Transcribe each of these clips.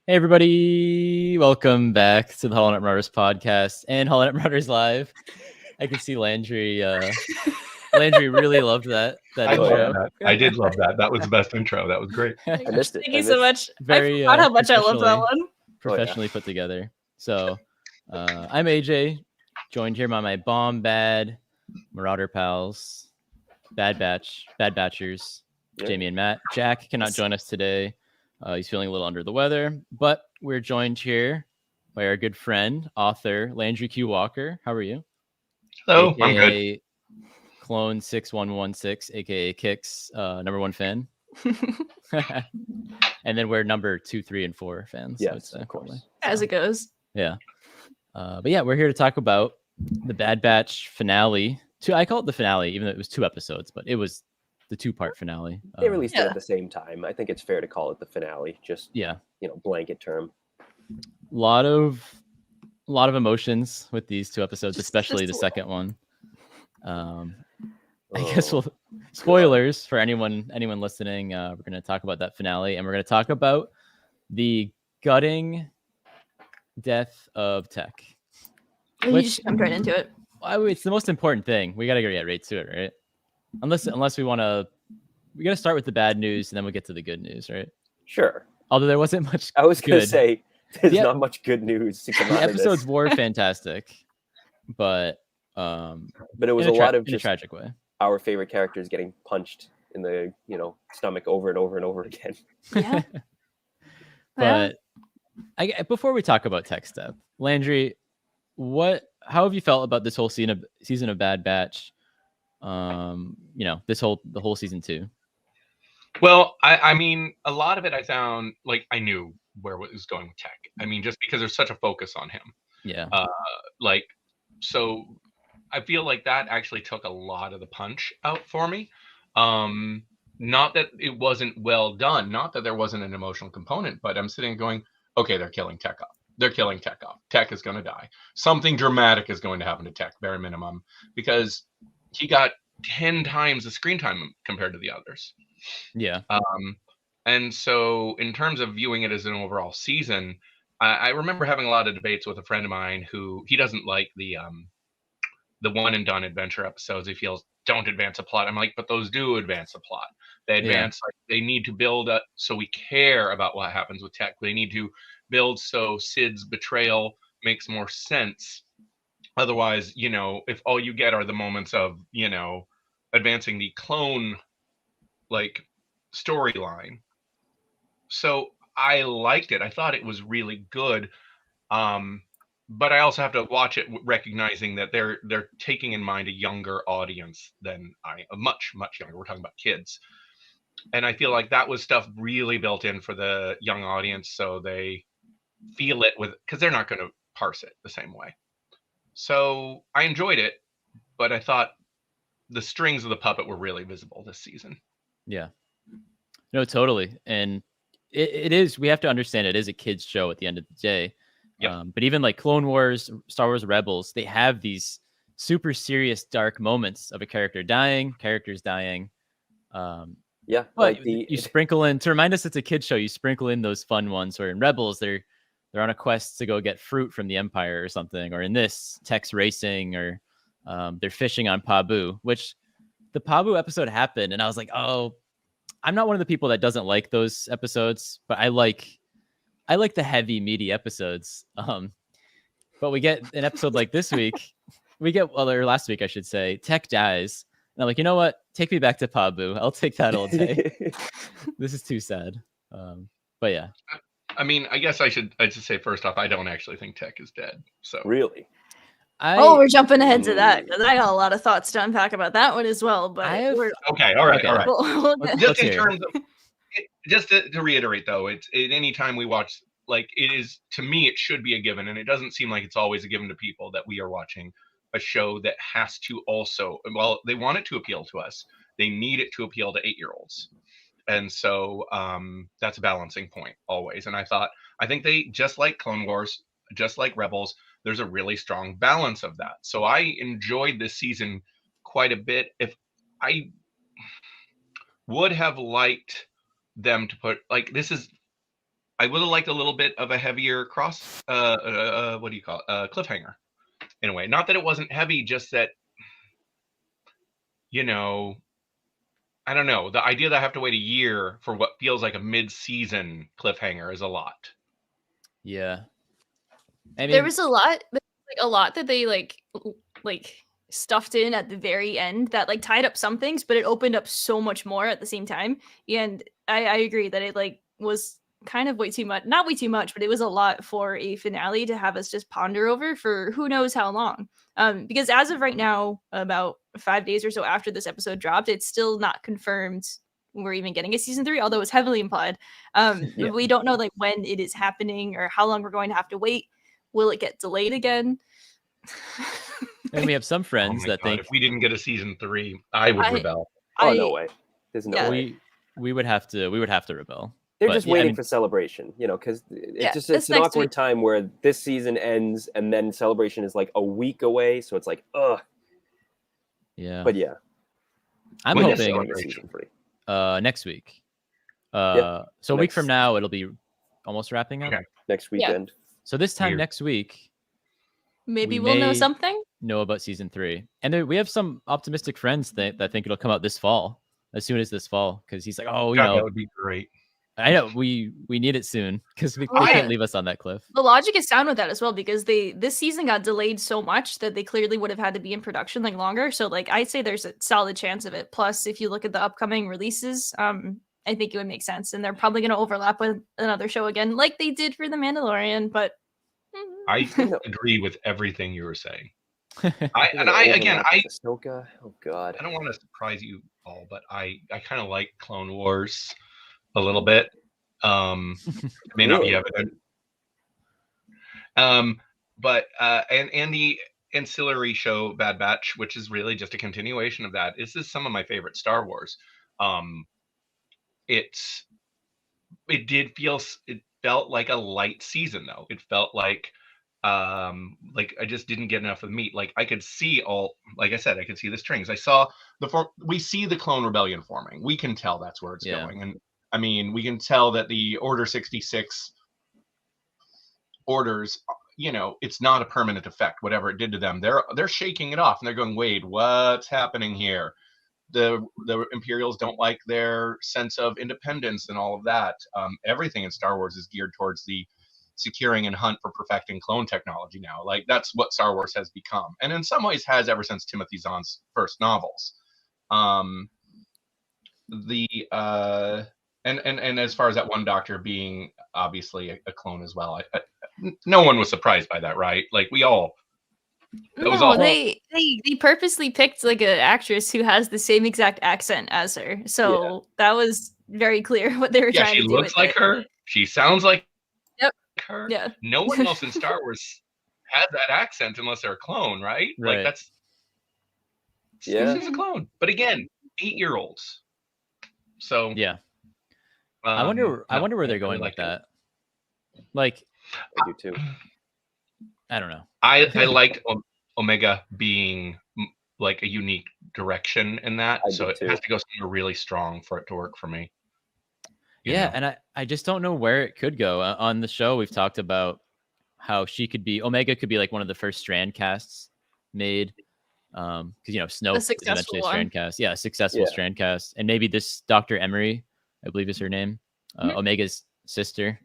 Hey everybody, welcome back to the HoloNet Marauders podcast and HoloNet Marauders Live. I can see Landry. Landry really loved that intro. That. I did love that. That was the best intro. That was great. I missed it. Thank you so much. Very, I forgot how much I loved that one. Professionally put together. So I'm AJ, joined here by my bomb bad Marauder pals, bad batchers, Jamie and Matt. Jack cannot join us today. He's feeling a little under the weather, but we're joined here by our good friend, author Landry Q. Walker. How are you? Hello, AKA I'm good. Clone 6116, aka Kicks, number one fan. And then we're number 2, 3, and 4 fans. Yes, of course. As it goes. Yeah. But yeah, we're here to talk about the Bad Batch finale. I call it the finale, even though it was 2 episodes, but it was the 2-part finale. They released it at the same time. I think it's fair to call it the finale. Just blanket term. A lot of emotions with these 2 episodes, especially the second one. I guess spoilers for anyone listening. We're going to talk about that finale, and we're going to talk about the gutting death of Tech. You just jumped right into it. It's the most important thing. We got to get right to it, right? Unless we want to, we got to start with the bad news and then we'll get to the good news, right? Sure. Although there wasn't much. I was going to say there's not much good news to come out of this. The episodes were fantastic, but it was a lot of in a tragic way. Our favorite characters getting punched in the stomach over and over and over again. Yeah. But before we talk about Tech's death, Landry, how have you felt about this whole season of Bad Batch? The whole season 2. Well, I mean, a lot of it I found like I knew where it was going with Tech. I mean, just because there's such a focus on him. Yeah. So I feel like that actually took a lot of the punch out for me. Not that it wasn't well done, not that there wasn't an emotional component, but I'm sitting going, okay, they're killing Tech off. They're killing Tech off. Tech is going to die. Something dramatic is going to happen to Tech, bare minimum, because he got 10 times the screen time compared to the others. Yeah. And so in terms of viewing it as an overall season, I remember having a lot of debates with a friend of mine who he doesn't like the one and done adventure episodes. He feels don't advance a plot. I'm like, but those do advance a plot. They advance, like they need to build up so we care about what happens with Tech. They need to build so Sid's betrayal makes more sense. Otherwise, if all you get are the moments of, advancing the clone like storyline. So I liked it. I thought it was really good. But I also have to watch it recognizing that they're taking in mind a younger audience than a much, much younger. We're talking about kids. And I feel like that was stuff really built in for the young audience. So they feel it because they're not going to parse it the same way. So I enjoyed it, but I thought the strings of the puppet were really visible this season. Yeah. No, totally. And it is, we have to understand it is a kid's show at the end of the day. Yep. But even like Clone Wars, Star Wars Rebels, they have these super serious, dark moments of a characters dying. But you sprinkle in, to remind us it's a kid's show, you sprinkle in those fun ones where in Rebels, they're on a quest to go get fruit from the Empire or something. Or in this, Tech's racing, or they're fishing on Pabu, which the Pabu episode happened. And I was like, oh, I'm not one of the people that doesn't like those episodes, but I like the heavy, meaty episodes. But we get an episode like this week. Or last week, I should say, Tech dies. And I'm like, you know what? Take me back to Pabu. I'll take that all day. This is too sad. But yeah. I mean, I guess I should say first off, I don't actually think Tech is dead. So really, we're jumping ahead to that because I got a lot of thoughts to unpack about that one as well. But okay, all right. Just in hear. terms of, just to reiterate though, it's any time we watch, like, it is, to me, it should be a given, and it doesn't seem like it's always a given to people that we are watching a show that has to also, well, they want it to appeal to us, they need it to appeal to 8-year-olds, and so that's a balancing point always. And I think they, just like Clone Wars, just like Rebels, there's a really strong balance of that. So I enjoyed this season quite a bit. If I would have liked them to put, like, I would have liked a little bit of a heavier what do you call it? Cliffhanger, in a way. Not that it wasn't heavy, just that, I don't know. The idea that I have to wait a year for what feels like a mid-season cliffhanger is a lot. Yeah. I mean, there was a lot that they like stuffed in at the very end that like tied up some things, but it opened up so much more at the same time. And I agree that it like was kind of way too much, not way too much, but it was a lot for a finale to have us just ponder over for who knows how long. Because as of right now, about 5 days or so after this episode dropped, it's still not confirmed we're even getting a season 3, although it's heavily implied. We don't know like when it is happening or how long we're going to have to wait. Will it get delayed again? And we have some friends that think if we didn't get a season 3, I would rebel. No way. There's no way. We would have to rebel. They're just waiting for Celebration, because it's an awkward time where this season ends and then Celebration is like a week away, so it's like, ugh. Yeah. But yeah. I'm hoping next week. So a week from now it'll be almost wrapping up. Okay. Next weekend. Yeah. So this time next week, maybe we'll know something. Know about season 3, and we have some optimistic friends that think it'll come out this fall, as soon as this fall, because he's like, that would be great. I know we need it soon because they can't leave us on that cliff. The logic is sound with that as well, because this season got delayed so much that they clearly would have had to be in production like longer. So like I'd say there's a solid chance of it. Plus, if you look at the upcoming releases, I think it would make sense, and they're probably going to overlap with another show again, like they did for The Mandalorian. But I agree with everything you were saying. Ahsoka. Oh God, I don't want to surprise you all, but I kind of like Clone Wars a little bit. It may not be evident. But and the ancillary show Bad Batch, which is really just a continuation of that. This is some of my favorite Star Wars. It felt like a light season though. It felt like I just didn't get enough of the meat. Like I could see like I said, I could see the strings. We see the Clone Rebellion forming. We can tell that's where it's going. And I mean, we can tell that the Order 66 orders, it's not a permanent effect. Whatever it did to them, they're shaking it off and they're going, wait, what's happening here? The Imperials don't like their sense of independence and all of that. Everything in Star Wars is geared towards the securing and hunt for perfecting clone technology now. Like that's what Star Wars has become, and in some ways has ever since Timothy Zahn's first novels. And as far as that one doctor being obviously a clone as well, no one was surprised by that, right? Like we all. They purposely picked like an actress who has the same exact accent as her, so that was very clear what they were trying to do. She looks like her. She sounds like her. Yeah. No one else in Star Wars has that accent unless they're a clone, right? Like that's she's a clone. But again, 8-year-olds. So yeah. I wonder where they're going with that. Like I do too. I don't know. I liked Omega being like a unique direction in that. So it has to go somewhere really strong for it to work for me. Yeah, and I just don't know where it could go. On the show, we've talked about how Omega could be like one of the first Strand casts made. Because Snoke is eventually a Strand cast. Yeah, a successful Strand cast. And maybe this Dr. Emery, I believe is her name, Omega's sister,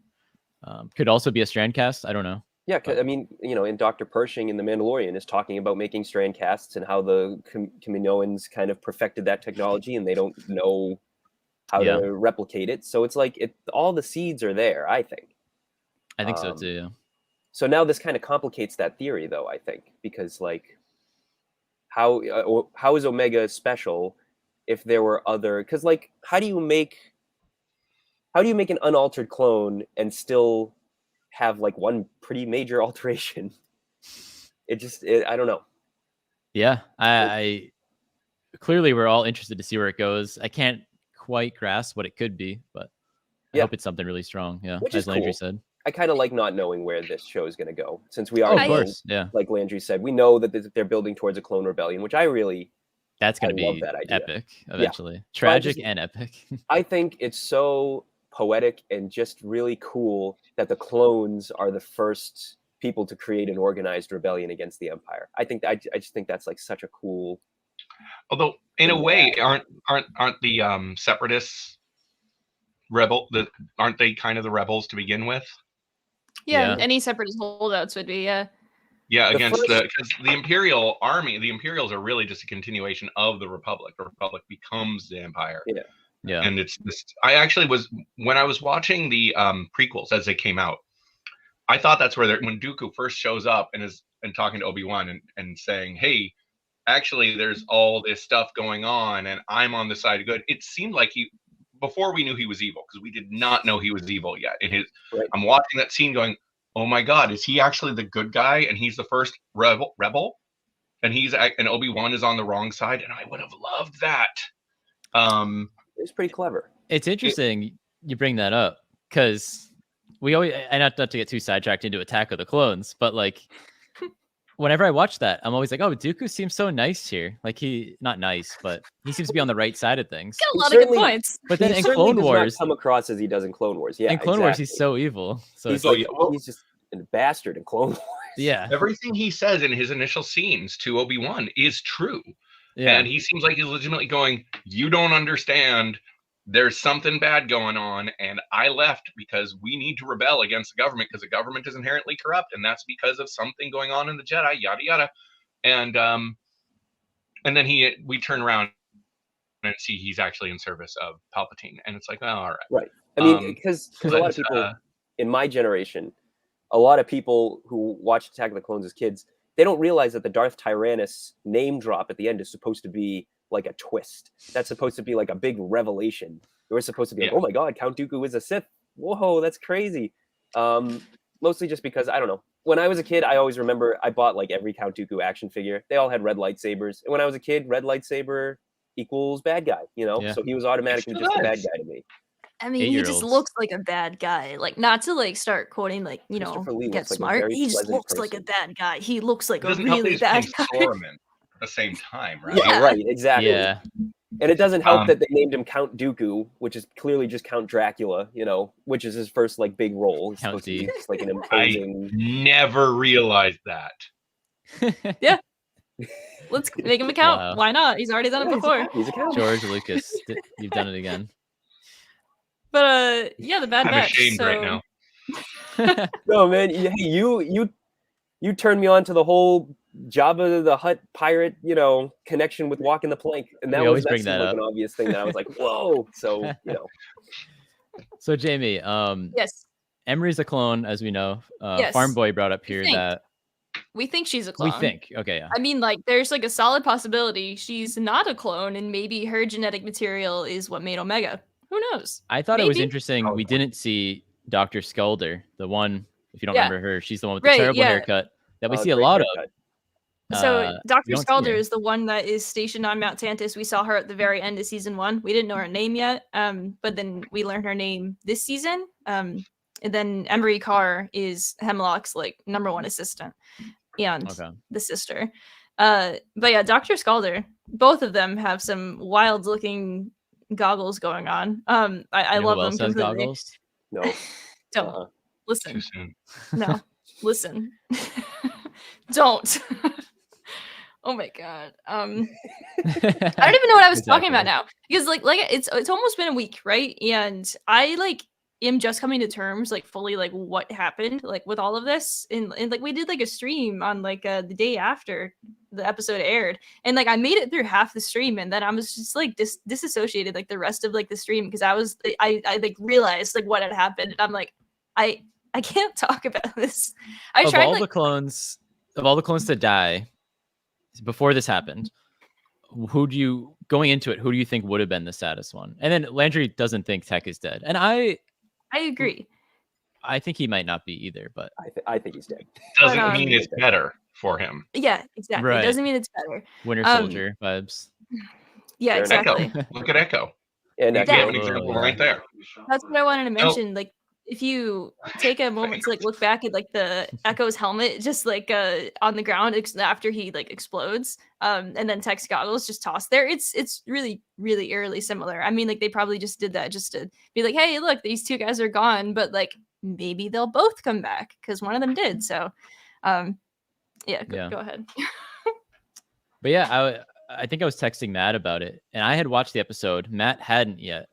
could also be a Strand cast. I don't know. Yeah, I mean, in Dr. Pershing in The Mandalorian is talking about making Strand casts and how the Kaminoans kind of perfected that technology and they don't know how to replicate it. So it's like all the seeds are there, I think. I think so too, yeah. So now this kind of complicates that theory, though, I think, because like, how is Omega special if there were other? Because like, how do you make an unaltered clone and still have like one pretty major alteration? I don't know. Yeah, I clearly we're all interested to see where it goes. I can't quite grasp what it could be, but I hope it's something really strong. Yeah, Which as is Landry cool. said. I kind of like not knowing where this show is going to go, since we Oh, already of course, yeah. like Landry said, we know that they're building towards a clone rebellion, which That's going to love be that idea. epic eventually. Yeah. Tragic and epic. I think it's so poetic and just really cool that the clones are the first people to create an organized rebellion against the Empire. I just think that's like such a cool. Although in a way, aren't the separatists aren't they kind of the rebels to begin with? Yeah, Yeah. any separatist holdouts would be, yeah. Yeah, because the Imperial Army, the Imperials are really just a continuation of the Republic. The Republic becomes the Empire. Yeah. Yeah. And it's this. I actually was, when I was watching the prequels as they came out, I thought that's where when Dooku first shows up and talking to Obi-Wan and saying, "Hey, actually, there's all this stuff going on, and I'm on the side of good." It seemed like before we knew he was evil, because we did not know he was evil yet. I'm watching that scene going, oh my God, is he actually the good guy? And he's the first rebel? And Obi-Wan is on the wrong side, and I would have loved that. It's pretty clever. It's interesting you bring that up, because we always, and not to get too sidetracked into Attack of the Clones, but like, whenever I watch that, I'm always like, oh, Dooku seems so nice here. Like, not nice, but he seems to be on the right side of things. Got a lot of good points. But then in certainly Clone does Wars, not come across as he does in Clone Wars. Yeah, in Clone Wars, he's so evil. So he's just a bastard in Clone Wars. Yeah, everything he says in his initial scenes to Obi-Wan is true. Yeah. And he seems like he's legitimately going, you don't understand. There's something bad going on, and I left because we need to rebel against the government, because the government is inherently corrupt, and that's because of something going on in the Jedi, yada yada. And then we turn around and see he's actually in service of Palpatine, and it's like, oh, all right. Right. I mean, because a lot of people in my generation, a lot of people who watched Attack of the Clones as kids, they don't realize that the Darth Tyrannus name drop at the end is supposed to be like a twist. That's supposed to be like a big revelation. We're supposed to be like, oh my God, Count Dooku is a Sith. Whoa, that's crazy. Mostly just because, I don't know. When I was a kid, I always remember I bought like every Count Dooku action figure. They all had red lightsabers. And when I was a kid, red lightsaber equals bad guy, So he was automatically just a bad guy to me. I mean, he just looks like a bad guy. Like, not to like start quoting, like, get smart. He just looks like a bad guy. He looks like a really bad guy. At the same time, right? Yeah, right, exactly. Yeah. And it doesn't help that they named him Count Dooku, which is clearly just Count Dracula, which is his first like big role. He's supposed to be just like an imposing. I never realized that. Yeah. Let's make him a count. Wow. Why not? He's already done it before. He's a count. George Lucas, you've done it again. But yeah, the Bad Batch. I'm ashamed right now. No, man. You turned me on to the whole Jabba the Hutt pirate, connection with Walking the Plank, and that was like an obvious thing that I was like, whoa. So So Jamie, yes, Emery's a clone, as we know. Yes. Farm Boy brought up here that we think she's a clone. We think, okay, yeah. I mean, like, there's like a solid possibility she's not a clone, and maybe her genetic material is what made Omega. Who knows? I thought it was interesting. We didn't see Dr. Skulder, the one. If you don't remember her, she's the one with the terrible haircut that we see a lot of. So Dr. Skulder is the one that is stationed on Mount Tantus. We saw her at the very end of season 1. We didn't know her name yet, but then we learned her name this season. And then Emery Carr is Hemlock's like #1 assistant and the sister. But yeah, Dr. Skulder, both of them have some wild looking goggles going on. I love them completely. Goggles? No. Don't listen. Too soon. No, listen. Don't. Oh my God. I don't even know what I was talking about now, because like it's almost been a week, right? And I like am just coming to terms like fully like what happened like with all of this, and like we did like a stream on like the day after the episode aired, and like I made it through half the stream, and then I was just like disassociated like the rest of like the stream, because I like realized like what had happened, and I'm like I can't talk about this. I of tried all like the clones to die before this happened, who do you think would have been the saddest one? And then Landry doesn't think Tech is dead, and I agree. I think he might not be either, but I think he's dead. Doesn't mean it's better for him. Yeah, exactly. Right. It doesn't mean it's better. Winter Soldier vibes. Yeah, Fair enough. exactly. Echo. Look at Echo. And We Echo, have an example right there. That's what I wanted to mention. Like, if you take a moment to like look back at like the Echo's helmet, just like on the ground after he like explodes, and then Tech's goggles just tossed there. It's really really eerily similar. I mean, like they probably just did that just to be like, hey, look, these two guys are gone, but like maybe they'll both come back because one of them did. So, yeah, go ahead. But yeah, I think I was texting Matt about it, and I had watched the episode. Matt hadn't yet.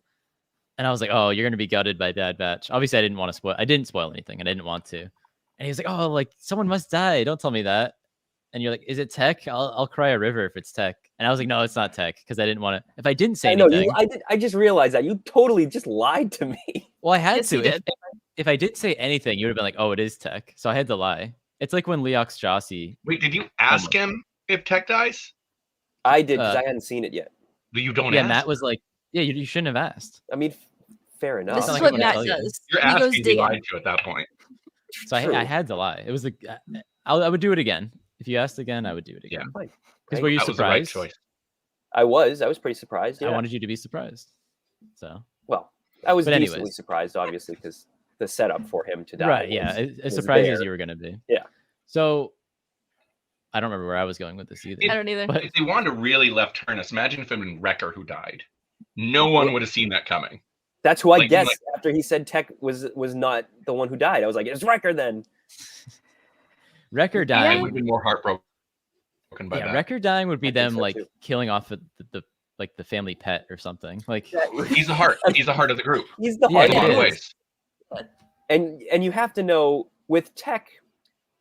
And I was like, oh, you're going to be gutted by Bad Batch. Obviously, I didn't want to spoil. I didn't spoil anything, and I didn't want to. And he was like, oh, like, someone must die. Don't tell me that. And you're like, is it Tech? I'll cry a river if it's Tech. And I was like, no, it's not Tech, because I didn't want to. If I didn't say anything. I just realized that. You totally just lied to me. Well, I had to. If I did say anything, you would have been like, oh, it is Tech. So I had to lie. It's like when Leox Jossie. Wait, did you ask him if Tech dies? I did, because I hadn't seen it yet. You don't Yeah, ask? Matt was like, yeah, you shouldn't have asked. I mean, fair enough. This is like what I'm Matt gonna tell you. does. You're He goes asking to be digging. lied to at that point. So I had to lie. It was I would do it again. If you asked again, I would do it again. Fine. Because were you That was the right surprised? choice. I was pretty surprised. Yeah. I wanted you to be surprised. So Well, I was But decently anyways. surprised, obviously, because the setup for him to die. right, yeah, was as surprised as there. you were gonna be. Yeah. So I don't remember where I was going with this either. I don't either. If they wanted to really left turn us, imagine if it had been Wrecker who died. No one would have seen that coming. That's who I Like- guessed like- after he said Tech was not the one who died. I was like, it's Wrecker then. Wrecker I dying. would have been more heartbroken by Yeah, that. Wrecker dying would be I think them so, like too. killing off the family pet or something. Like He's the heart. He's the heart of the group. He's the Yeah, heart In a of lot the of he group. is. ways. And you have to know, with Tech,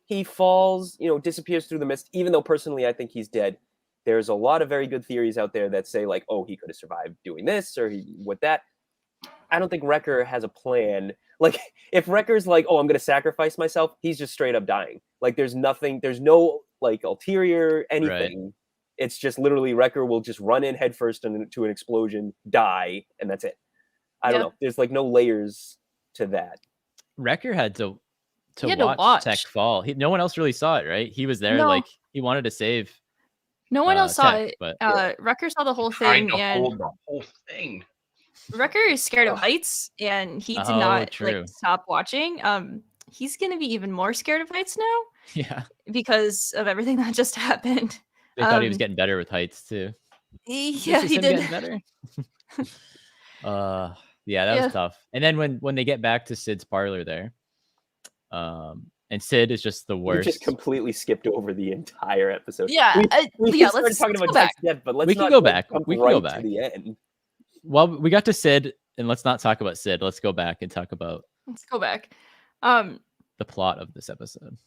he falls, disappears through the mist. Even though personally I think he's dead, there's a lot of very good theories out there that say like, oh, he could have survived doing this or with that. I don't think Wrecker has a plan. Like, if Wrecker's like, oh, I'm going to sacrifice myself, he's just straight up dying. Like, there's no like ulterior anything. It's just literally Wrecker will just run in headfirst into an explosion, die, and that's it. I don't know. There's like no layers to that. Wrecker had to He had to watch Tech watch. fall. No one else really saw it, right? He was there, No. like he wanted to save. No one else saw Tech, it. but Wrecker saw the whole Tried thing, to and hold the whole thing. Wrecker is scared of heights, and he did Oh, not true. like stop watching. He's gonna be even more scared of heights now yeah, because of everything that just happened. they thought he was Um, getting better with heights too. Yeah, This is he him did. getting better. Yeah, that Yeah. was tough. And then when they get back to Sid's parlor there, and Sid is just the We worst. just completely skipped over the entire episode. Yeah, We yeah. started Let's talking go about back. Tech's death, but let's We can not go like, back. jump We can go right back. to the end. Well, we got to Sid, and let's not talk about Sid. Let's go back and talk about Let's go back. the plot of this episode.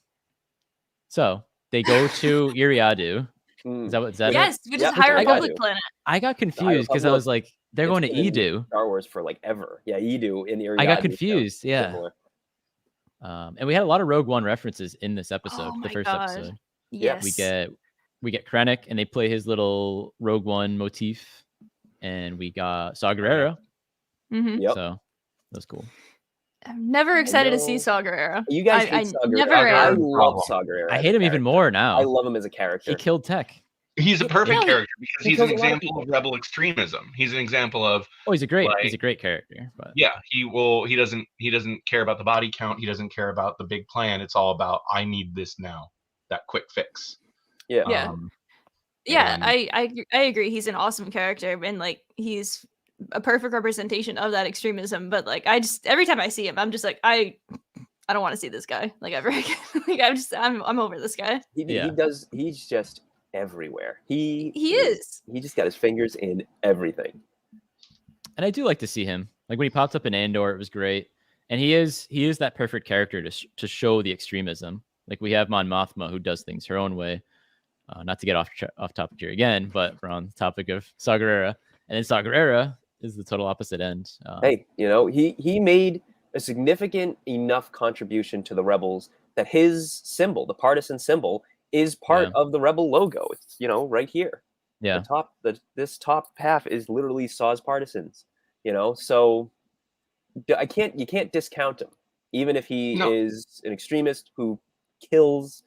So they go to Iriadu. Is that Yes, which Yeah, is High I got Republic you. planet. I got confused because I was like, they're It's going to been in Edu. Star Wars for like ever. Yeah, Edu in the Iriadu. I got so confused. Yeah. similar. And we had a lot of Rogue One references in this episode, Oh the my first God. episode. Yes. We get Krennic, and they play his little Rogue One motif, and we got Saw Gerrera. Mhm. Yep. So that's cool. I'm never excited to see know. Saw Gerrera. You guys I hate Saw Gerrera. never I am. love Saw Gerrera. I as hate a him even character. more now. I love him as a character. He killed Tech. He's a perfect Yeah, character because he he's an kills a lot of example of people. rebel extremism. He's an example of Oh, he's a great Like- character. But yeah, he doesn't care about the body count. He doesn't care about the big plan. It's all about I need this now, that quick fix. Yeah. Yeah. Um, Yeah, and- I agree. He's an awesome character, and like he's a perfect representation of that extremism. But like, I just every time I see him, I'm just like, I don't want to see this guy like ever again. Like I'm over this guy. He does. He's just everywhere. He is. He just got his fingers in everything. and I do like to see him. Like when he popped up in Andor, it was great. And he is that perfect character to show the extremism. Like we have Mon Mothma, who does things her own way. Not to get off topic here again, but we're on the topic of Saw Gerrera. And then Saw Gerrera is the total opposite end. Hey, he made a significant enough contribution to the Rebels that his symbol, the partisan symbol, is part of the Rebel logo. It's, you know, right here. Yeah. This top half is literally Saw's partisans, you know, so you can't discount him, even if he is an extremist who kills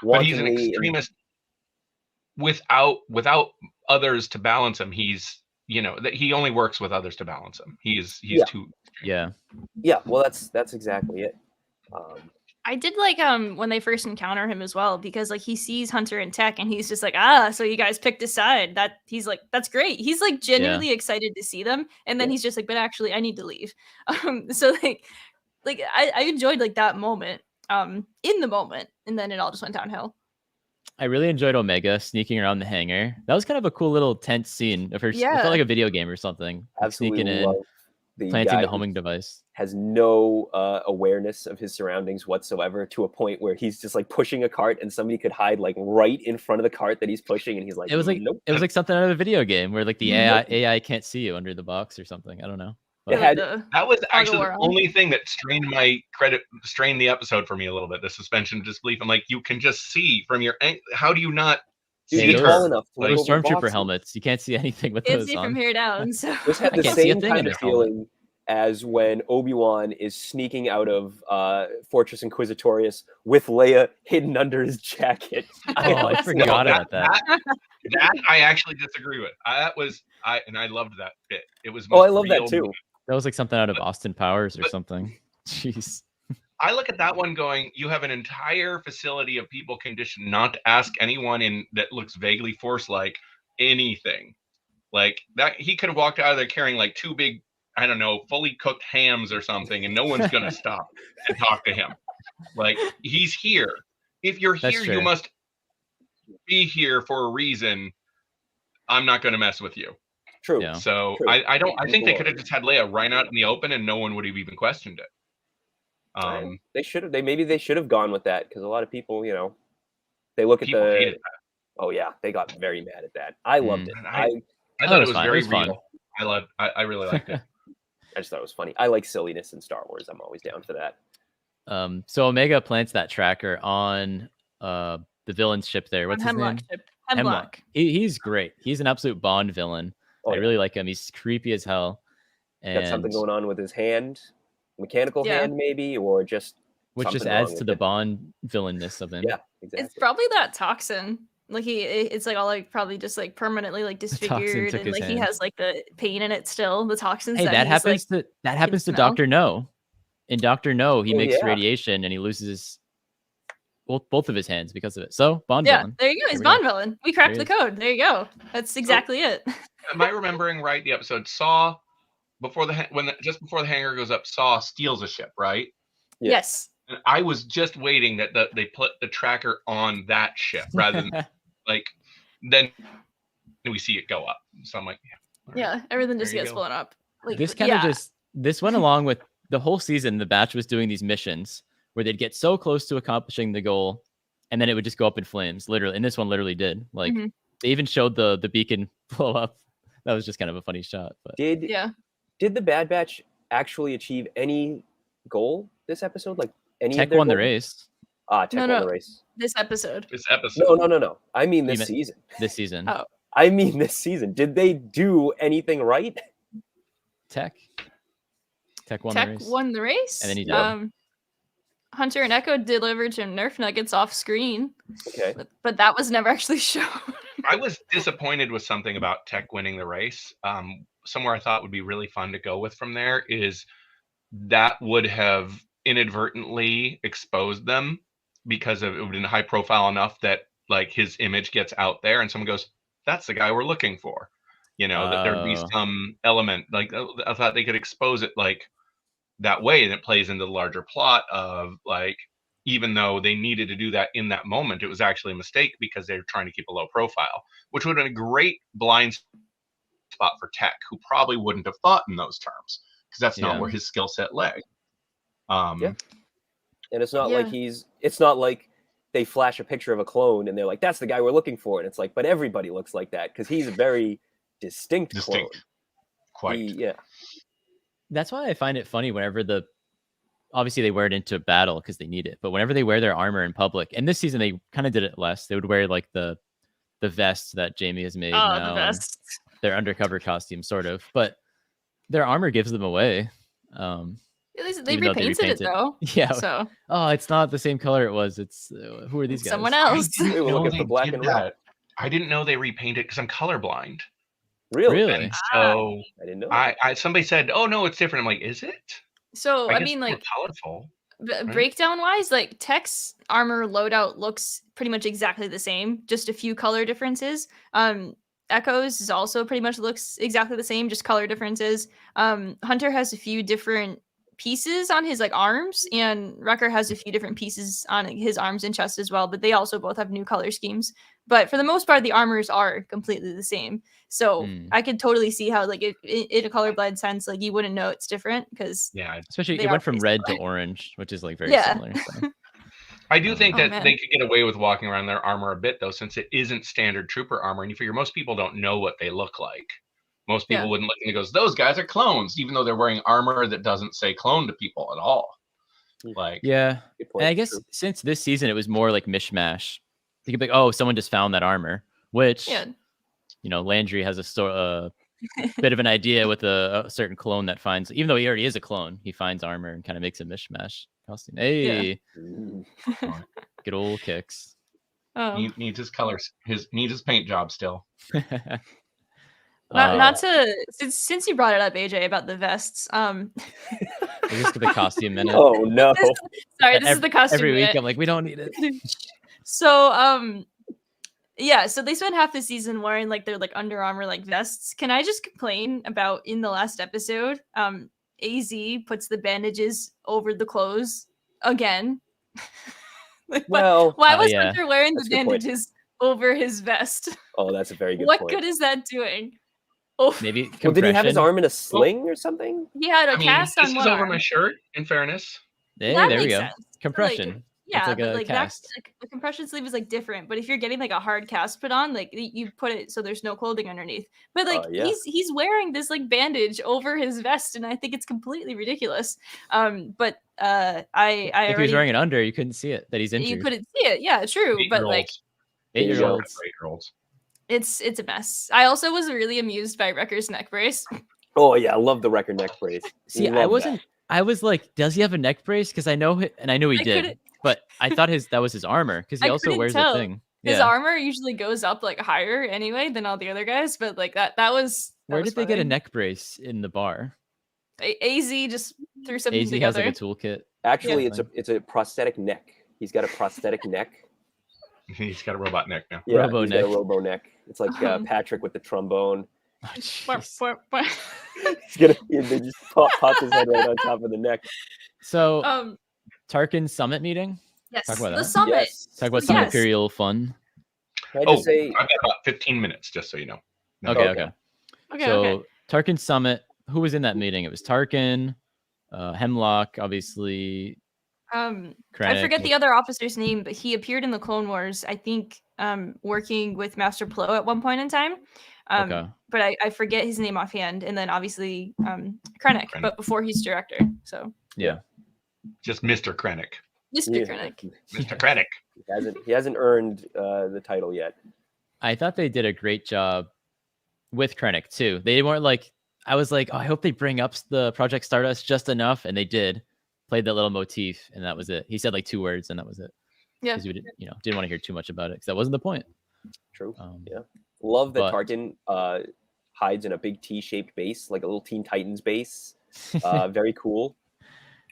wantonly. But he's an extremist without others to balance him. He's, you know, that he only works with others to balance him. He's too. Yeah. Well, that's exactly it. I did like when they first encounter him as well, because like he sees Hunter and Tech and he's just like, so you guys picked a side. That he's like, that's great. He's like genuinely excited to see them, and then he's just like, but actually I need to leave. So like I enjoyed like that moment in the moment, and then it all just went downhill. I really enjoyed Omega sneaking around the hangar. That was kind of a cool little tense scene of her. It felt like a video game or something. Absolutely sneaking in, planting the homing device. Has no awareness of his surroundings whatsoever, to a point where he's just like pushing a cart and somebody could hide like right in front of the cart that he's pushing, and he's like, it was like nope. It was like something out of a video game where like the AI can't see you under the box or something. I don't know. That was actually the only thing that strained the episode for me a little bit. The suspension of disbelief. I'm like, you can just see from your how do you not see her? Tall enough. Those stormtrooper helmets, you can't see anything with those on. From here down. So this had the same kind of feeling as when Obi-Wan is sneaking out of Fortress Inquisitorius with Leia hidden under his jacket. I forgot about that. That I actually disagree with. I loved that bit. It was. I love that too. That was like something out of Austin Powers or something. Jeez. I look at that one going, you have an entire facility of people conditioned not to ask anyone that looks vaguely Force-like anything. Like that, he could have walked out of there carrying like 2 big, I don't know, fully cooked hams or something, and no one's gonna stop and talk to him. Like, he's here. If you're here, you must be here for a reason. I'm not gonna mess with you. True. Yeah. So True. I think they could have just had Leia right out in the open, and no one would have even questioned it. They should have. Maybe they should have gone with that, because a lot of people, you know, they look at hated that. Oh yeah, they got very mad at that. I loved it. I thought it was very real. I really liked it. I just thought it was funny. I like silliness in Star Wars. I'm always down for that. So Omega plants that tracker on the villain's ship there. What's his name? Hemlock. He's great. He's an absolute Bond villain. I really like him. He's creepy as hell. And got something going on with his hand, mechanical hand maybe, or just which just adds to the Bond villainness of him. Yeah, exactly. It's probably that toxin. Like it's like all like probably just like permanently like disfigured, and like he has like the pain in it still. The toxins. Hey, that happens to Dr. No. In Dr. No, he makes radiation and he loses both of his hands because of it. So Bond villain. There you go. He's Bond villain. We cracked the code. There you go. That's exactly it. Am I remembering right? The episode Saw just before the hangar goes up, Saw steals a ship, right? Yes. And I was just waiting that they put the tracker on that ship rather than like then we see it go up. So I'm like, everything just gets blown up. Like this kind of this went along with the whole season. The batch was doing these missions where they'd get so close to accomplishing the goal, and then it would just go up in flames. Literally, and this one literally did. Like they even showed the beacon blow up. That was just kind of a funny shot. But did the Bad Batch actually achieve any goal this episode? Like any Tech won the race. Tech won the race. This episode. No. I mean this season. This season. Oh. I mean this season. Did they do anything right? Tech won the race. Won the race. And then he died. Hunter and Echo delivered some Nerf nuggets off screen. Okay. But that was never actually shown. I was disappointed with something about Tech winning the race. Somewhere I thought would be really fun to go with from there is that would have inadvertently exposed them, because it would have been high profile enough that like his image gets out there and someone goes, that's the guy we're looking for. You know, that there'd be some element like I thought they could expose it like that way, and it plays into the larger plot of like, even though they needed to do that in that moment, it was actually a mistake because they were trying to keep a low profile, which would have been a great blind spot for Tech, who probably wouldn't have thought in those terms because that's not where his skill set lay. And it's not like it's not like they flash a picture of a clone and they're like, that's the guy we're looking for. And it's like, but everybody looks like that because he's a very distinct clone. Quite. That's why I find it funny whenever the obviously they wear it into battle because they need it. But whenever they wear their armor in public, and this season they kind of did it less. They would wear like the vest that Jamie has made Oh, now, the and best. their undercover costume, sort of. But their armor gives them away. At least they Even though they repainted it repainted. though. Yeah. So Oh, it's not the same color it was. It's who are these guys? someone I else. didn't We were know looking they for black did and red. that. I didn't know they repainted because I'm colorblind. Really? Really? And so I didn't know. I somebody said, "Oh no, it's different." I'm like, "Is it?" So I guess mean, it's more like colorful. breakdown wise, like Tech's armor loadout looks pretty much exactly the same, just a few color differences. Echo's is also pretty much looks exactly the same, just color differences. Hunter has a few different pieces on his like arms, and Wrecker has a few different pieces on his arms and chest as well, but they also both have new color schemes. But for the most part, the armors are completely the same. So I could totally see how, like, if in a colorblind sense, like you wouldn't know it's different because Yeah, Especially They it are went from pretty red to similar. orange, which is like very Yeah. similar. So. I do think Oh, that man. they could get away with walking around their armor a bit though, since it isn't standard trooper armor, and you figure most people don't know what they look like. Most people Yeah. wouldn't look and it goes, "Those guys are clones," even though they're wearing armor that doesn't say clone to people at all. Like, Yeah. Good point. And I guess True. since this season it was more like mishmash. You could be like, oh, someone just found that armor, which yeah, Landry has a bit of an idea with a certain clone that finds, even though he already is a clone, he finds armor and kind of makes a mishmash costume. Hey, Mm. good old kicks. he needs his colors, needs his paint job still. not to since you brought it up, AJ, about the vests. Is this the costume minute? Oh no. Sorry, this is the costume Every week minute. I'm like, we don't need it. So yeah, so they spent half the season wearing like their like Under Armour like vests. Can I just complain about in the last episode, AZ puts the bandages over the clothes again. Like, Well, why was yeah. Hunter wearing the That's a good point. bandages over his vest? Oh, that's a very good What point. good is that doing? Oh, Maybe Well, compression. did he have his arm in a sling or something? he had a I mean, cast this on is one over arm. my shirt. In fairness, Hey, That there we makes go. sense. But, Compression. Yeah, it's like but a like cast. that's like the compression sleeve is like different. But if you're getting like a hard cast put on, like you put it so there's no clothing underneath. But like Yeah. he's wearing this like bandage over his vest, and I think it's completely ridiculous. But I If he was already wearing it under, you couldn't see it that he's injured. you couldn't see it. Yeah, true. But like 8-year-olds. 8-year-olds. it's a mess. I also was really amused by Wrecker's neck brace. Oh yeah, I love the record neck brace. See, Love I that. wasn't. I was like, does he have a neck brace? Because I know, and I knew he I did, couldn't- but I thought that was his armor because he I also couldn't wears tell. a thing. His Yeah. armor usually goes up like higher anyway than all the other guys, but like that was Where was did they get a funny. neck brace in the bar? AZ just threw something AZ has together. like a toolkit. Actually, Yeah. it's a prosthetic neck. He's got a prosthetic neck. He's got a robot neck now. Yeah, Robo he's got a neck. robo neck. It's like Patrick with the trombone. Oh, Bwah, jeez. bwah, bwah. They just pop his head right on top of the neck. So Tarkin's summit meeting. Yes, Talk about the that. summit. Yes. Talk about some Yes. Imperial fun. Can I Oh, just say, I've got about 15 minutes, just so you know. Okay. Okay. Okay, So okay. Tarkin's summit. Who was in that meeting? It was Tarkin, Hemlock, obviously. I Krennic. forget the other officer's name, but he appeared in the Clone Wars, I think, working with Master Plo at one point in time. Okay. But I forget his name offhand. And then obviously Krennic, but before he's director. So Yeah. Just Mr. Krennic. Mr. yeah, Krennic. Mr. Krennic. he hasn't earned the title yet. I thought they did a great job with Krennic too. They weren't like, I was like, oh, I hope they bring up the Project Stardust just enough, and they did. Played that little motif, and that was it. He said like 2 words, and that was it. Yeah. Because we didn't want to hear too much about it, because that wasn't the point. True. Um, Yeah. Love that but- Tarkin hides in a big T-shaped base, like a little Teen Titans base. Very cool.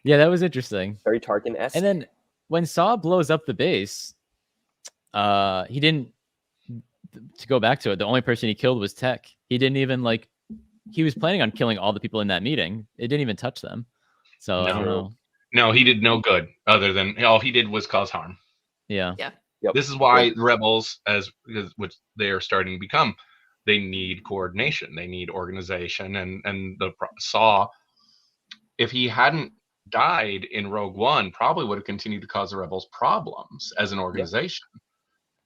Yeah, that was interesting. Very Tarkin-esque. And then when Saw blows up the base, he didn't. To go back to it, the only person he killed was Tech. He didn't even like. He was planning on killing all the people in that meeting. It didn't even touch them. So I don't No. know. No, he did no good other than all he did was cause harm. Yeah. Yep. This is why the rebels, which they are starting to become, they need coordination, they need organization, and Saw, if he hadn't died in Rogue One, probably would have continued to cause the rebels problems as an organization.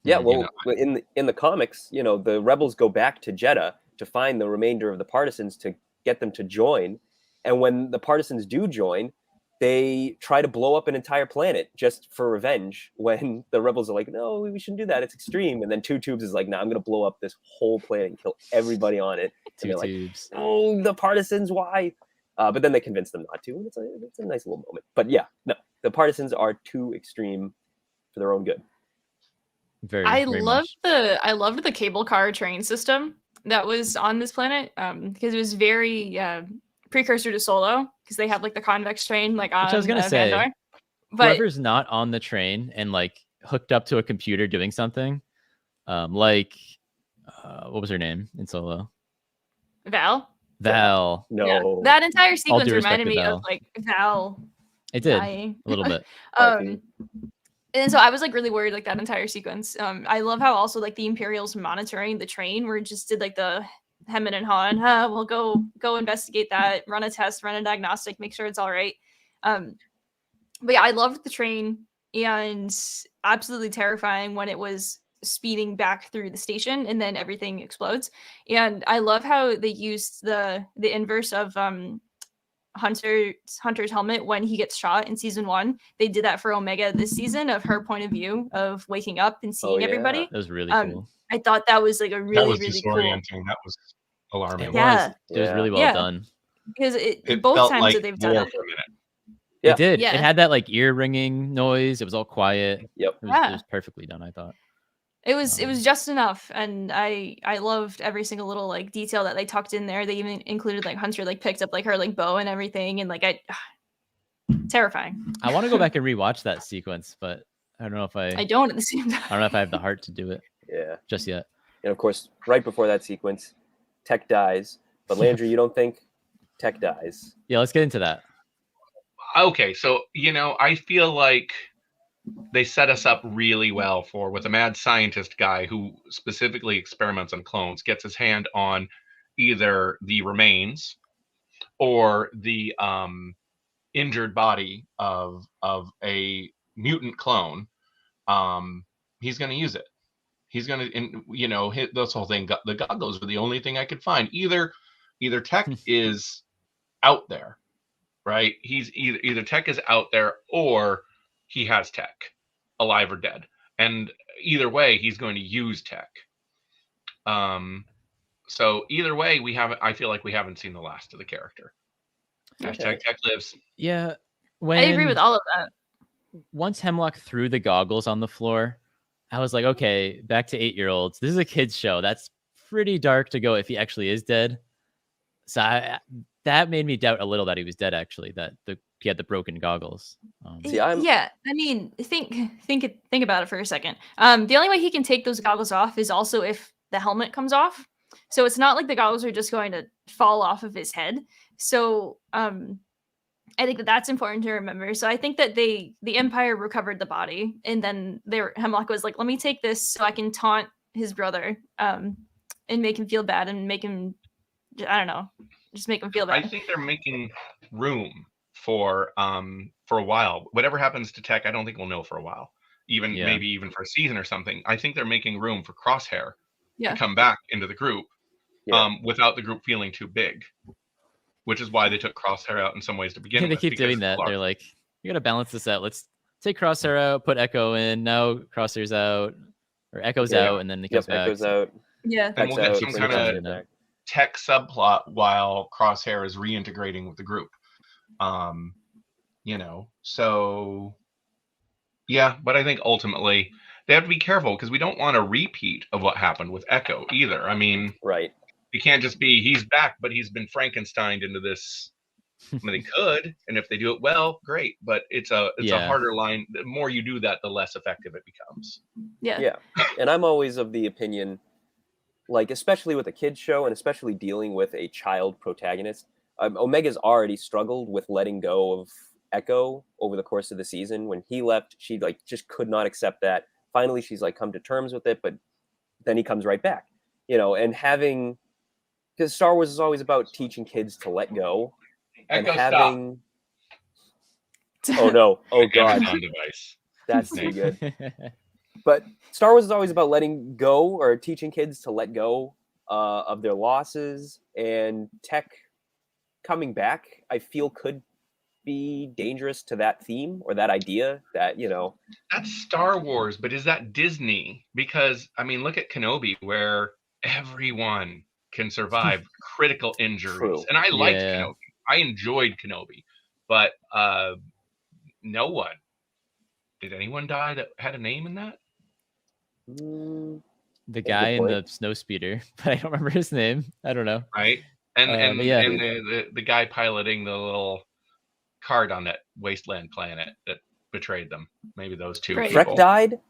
Yeah, You well, know. in the comics, the rebels go back to Jeddah to find the remainder of the partisans to get them to join, and when the partisans do join, they try to blow up an entire planet just for revenge when the rebels are like, no, we shouldn't do that. It's extreme. And then Two Tubes is like, no, I'm going to blow up this whole planet and kill everybody on it. And Two they're Tubes. like, oh, the partisans, why? But then they convince them not to. And it's a nice little moment. But yeah, no, the partisans are too extreme for their own good. I loved the cable car train system that was on this planet because it was very precursor to Solo because they have like the convex train like on Which I was gonna say, Vandor. But whoever's not on the train and like hooked up to a computer doing something, like what was her name in Solo? Val. Val. No, Yeah. That entire sequence reminded me Val. of like Val. It did dying. a little bit. And so I was like really worried like that entire sequence. I love how also like the Imperials monitoring the train where it just did like the Hammond and Han, we'll go investigate that, run a test, run a diagnostic, make sure it's all right. But yeah, I loved the train and absolutely terrifying when it was speeding back through the station and then everything explodes. And I love how they used the inverse of Hunter's helmet when he gets shot in season 1. They did that for Omega this season of her point of view of waking up and seeing everybody. That was really cool. I thought that was like a really cool. That was alarming. It was really well done because it both felt times like that they've done it. for a minute. Yeah. It did. Yeah. It had that like ear ringing noise. It was all quiet. Yep. It was perfectly done, I thought. It was just enough, and I loved every single little like detail that they tucked in there. They even included like Hunter like picked up like her like bow and everything, and like terrifying. I want to go back and rewatch that sequence, but I don't know if I don't at the same time. I don't know if I have the heart to do it. Yeah. Just yet. And of course, right before that sequence, Tech dies. But Landry, you don't think Tech dies? Yeah, let's get into that. Okay, so I feel like they set us up really well for with a mad scientist guy who specifically experiments on clones gets his hand on either the remains or the injured body of a mutant clone. He's going to use it. He's going to, hit this whole thing. The goggles were the only thing I could find. Either Tech is out there, right? He's either Tech is out there or he has Tech, alive or dead. And either way, he's going to use Tech. So either way, I feel like we haven't seen the last of the character. Hashtag Tech lives. Yeah. I agree with all of that. Once Hemlock threw the goggles on the floor, I was like, okay, back to 8-year-olds. This is a kid's show. That's pretty dark to go if he actually is dead. So that made me doubt a little that he was dead, actually, that he had the broken goggles. Yeah, I mean, think about it for a second. The only way he can take those goggles off is also if the helmet comes off. So it's not like the goggles are just going to fall off of his head. So I think that's important to remember. So I think that the Empire recovered the body, and then Hemlock was like, "Let me take this so I can taunt his brother, and make him feel bad and make him, I don't know, just make him feel bad." I think they're making room for a while. Whatever happens to Tech, I don't think we'll know for a while. Maybe even for a season or something. I think they're making room for Crosshair to come back into the group, without the group feeling too big. Which is why they took Crosshair out in some ways to begin with. They keep doing that. They're like, you got to balance this out. Let's take Crosshair out, put Echo in. Now Crosshair's out, or Echo's out, and then he comes back. Echo's out. Yeah. And we'll get some kind of Tech subplot while Crosshair is reintegrating with the group. So yeah, but I think ultimately they have to be careful because we don't want a repeat of what happened with Echo either. I mean, right. It can't just be he's back, but he's been Frankensteined into this. I mean, they could, and if they do it well, great. But it's a harder line. The more you do that, the less effective it becomes. Yeah. And I'm always of the opinion, like especially with a kids show, and especially dealing with a child protagonist, Omega's already struggled with letting go of Echo over the course of the season. When he left, she like just could not accept that. Finally, she's like come to terms with it, but then he comes right back, and having. Because Star Wars is always about teaching kids to let go, and having. Stop. Oh no! Oh god! That's too good. But Star Wars is always about letting go or teaching kids to let go of their losses, and Tech coming back, I feel could be dangerous to that theme or that idea that, That's Star Wars, but is that Disney? Because I mean, look at Kenobi, where everyone can survive critical injuries. True. And I liked Yeah. Kenobi. I enjoyed Kenobi, but no one. Did anyone die that had a name in that? Mm, The a guy good in the point. snow speeder, but I don't remember his name. I don't know. Right. And but yeah. and the guy piloting the little cart on that wasteland planet that betrayed them. Maybe those two Right. Freck people. died?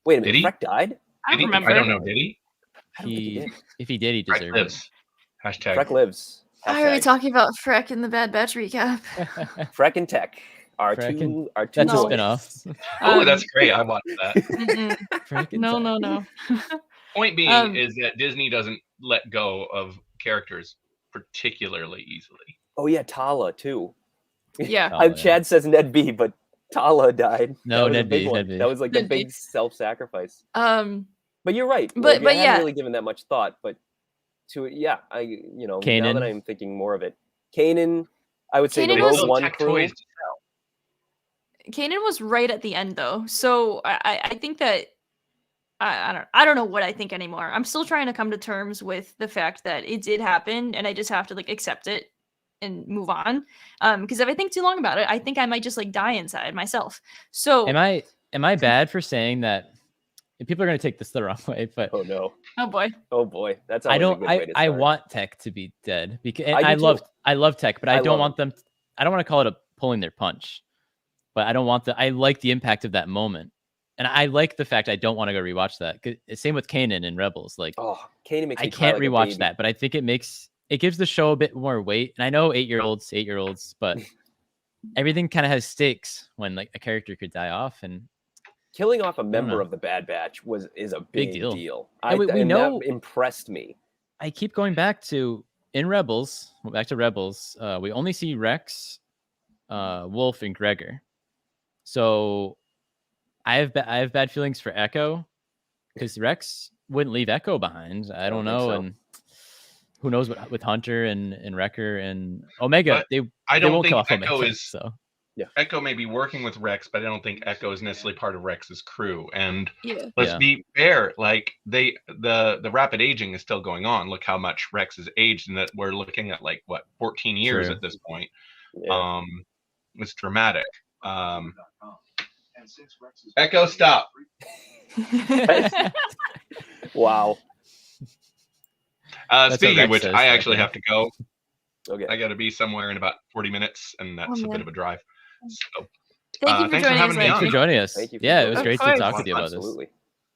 Wait a minute, Did he? Freck died? I Did don't he? remember. I don't know. Did he? I don't think he did. If he did, he Freck deserved it. lives. Hashtag. Freck lives. Why are we Hashtag. talking about Freck in the Bad Batch recap? Freck and Tech are Freck two That's No. a boys. spinoff. Oh, that's great. I watched that. Mm-mm. Freck and No, Tech. no. Point being Um, is that Disney doesn't let go of characters particularly easily. Oh yeah, Tala too. Yeah. Oh, yeah. Chad says Ned B, but Tala died. No, That was a Ned big B, one. Ned B. That was like the Ned B. big self-sacrifice. But But you're right. But- I but hadn't yeah. really given that much thought. But now that Kanan. I'm thinking more of it, Kanan, I would say the Kanan They was- Rogue still One tech crew. toys. Kanan was right at the end though, so I think that I don't know what I think anymore. I'm still trying to come to terms with the fact that it did happen, and I just have to like accept it and move on. Because if I think too long about it, I think I might just like die inside myself. So Am I bad for saying that? And people are going to take this the wrong way, but Oh no. oh boy, That's I always a don't. good way to I start. want Tech to be dead because I do too. I love Tech, but I I don't love want them. I don't want to call it a pulling their punch, but I don't want the. I like the impact of that moment, and I like the fact I don't want to go rewatch that. Same with Kanan and Rebels. Like Oh, Kanan makes I me cry can't like a rewatch baby. that, but I think it gives the show a bit more weight. And I know 8-year-olds, but everything kind of has stakes when like a character could die off, and Killing off a know. member of the Bad Batch is a big deal. deal. And we know- that impressed me. I keep going back to in Rebels. Back to Rebels. We only see Rex, Wolf, and Gregor. So I have bad feelings for Echo because Rex wouldn't leave Echo behind. I don't don't think know, so. and who knows what with Hunter and Wrecker and Omega. But they I don't won't think kill off Echo Omega. is- So Echo may be working with Rex, but I don't think Echo is necessarily part of Rex's crew. And yeah. let's Yeah. be fair, like the rapid aging is still going on. Look how much Rex has aged, and that we're looking at like what 14 years True. at this point. Yeah. It's dramatic. Echo, stop. Wow. what Speaking Rex of which, says, I so, actually yeah. have to go. Okay. I got to be somewhere in about 40 minutes, and that's a man. bit of a drive. So, Thank you for thanks for joining us. having me Thanks on. for Andrew. joining us. Thank you for Yeah, it joining was us. great Of to course. talk with you about this. Absolutely.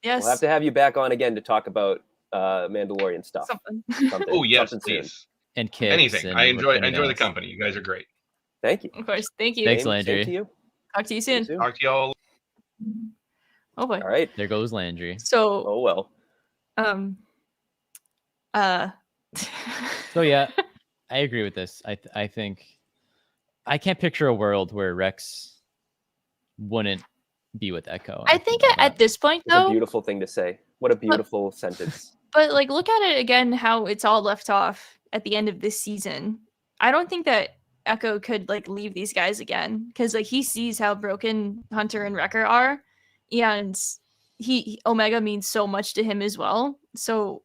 Yes. We'll have to have you back on again to talk about Mandalorian stuff. Something. Something, oh yes, something soon. please. And kicks. Anything. And I enjoy anything the else. company. You guys are great. Thank you. Of course. Thank you. Thanks, Same Landry. to you. Talk to you See you soon. soon. Talk to y'all. Oh boy. All right. There goes Landry. So Oh well. So yeah, I agree with this. I think I can't picture a world where Rex wouldn't be with Echo. I think at this point It's a though, beautiful thing to say. What a beautiful sentence. but like look at it again how it's all left off at the end of this season. I don't think that Echo could like leave these guys again because like he sees how broken Hunter and Wrecker are, and Omega means so much to him as well. So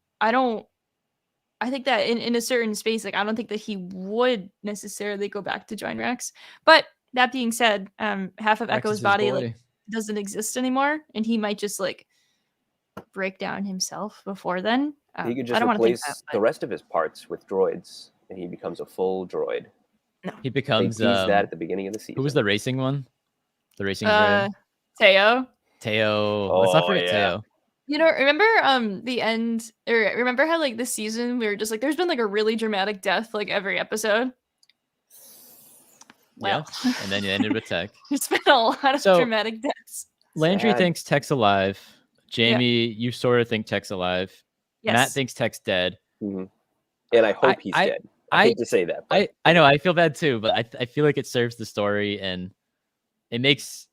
I think that in a certain space, like I don't think that he would necessarily go back to join Rex. But that being said, half of Rex is Echo's his body boy. like doesn't exist anymore, and he might just like break down himself before then. He could I just don't want to think replace that, the but rest of his parts with droids, and he becomes a full droid. He They becomes teased that at the beginning of the season. who was the racing one? The racing droid. Teo. Teo. Let's not Oh, forget yeah. Teo. You know, remember the end, or remember how like this season we were just like, there's been like a really dramatic death like every episode. Well, Yeah. And then you ended with Tech. there's been a lot of So- dramatic deaths. Landry Sad. thinks Tech's alive. Jamie, you sort of think Tech's alive. Yes. Matt thinks Tech's dead. Mhm. And I hope he's dead. I hate to say that. But I know I feel bad too, but I feel like it serves the story and it makes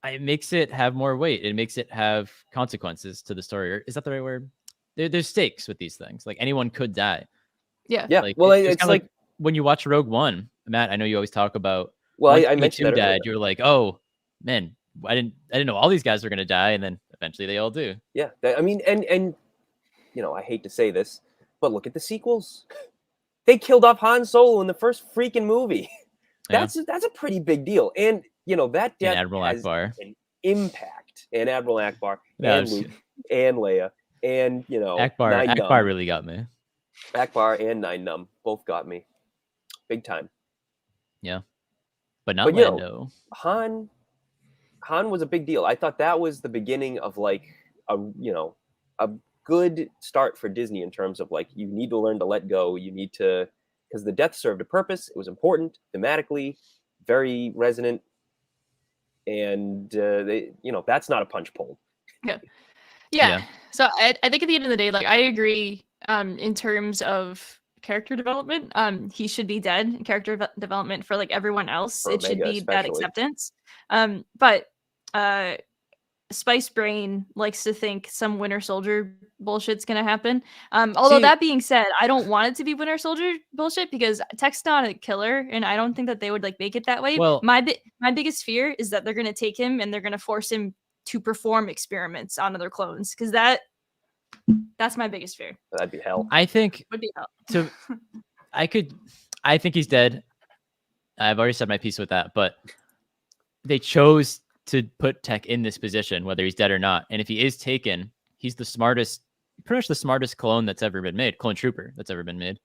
it have more weight. It makes it have consequences to the story. Or is that the right word? There's stakes with these things. Like anyone could die. yeah. yeah. Like Well, it's it's kinda like when you watch Rogue One, Matt, I know you always talk about. Well, once I mentioned that K2 died, earlier. you're like, oh man, I didn't know all these guys were gonna die, and then eventually they all do. Yeah, I mean, and you know, I hate to say this, but look at the sequels. They killed off Han Solo in the first freaking movie. Yeah. That's a pretty big deal, and you know that And death Admiral has Akbar. an impact. And Admiral Akbar, No, and Luke, and Leia, and you know Akbar Nine Akbar Numb. really got me. Akbar and Nine Numb both got me, big time. Yeah, but not But, you Lando. know, Han was a big deal. I thought that was the beginning of like a good start for Disney in terms of like you need to learn to let go. You need to, because the death served a purpose. It was important thematically, very resonant, and that's not a punch pulled. Yeah. So I think at the end of the day, like I agree in terms of character development. He should be dead. Character development for like everyone else, For it should Omega be that especially. acceptance. But Spice Brain likes to think some Winter Soldier bullshit's gonna happen. Although that being said, I don't want it to be Winter Soldier bullshit because Tech's not a killer, and I don't think that they would like make it that way. Well, my biggest fear is that they're gonna take him and they're gonna force him to perform experiments on other clones, because that's my biggest fear. That'd be hell. I think Would be hell. I think he's dead. I've already said my piece with that, but they chose to put Tech in this position, whether he's dead or not. And if he is taken, he's the smartest, pretty much the smartest clone that's ever been made, clone trooper that's ever been made.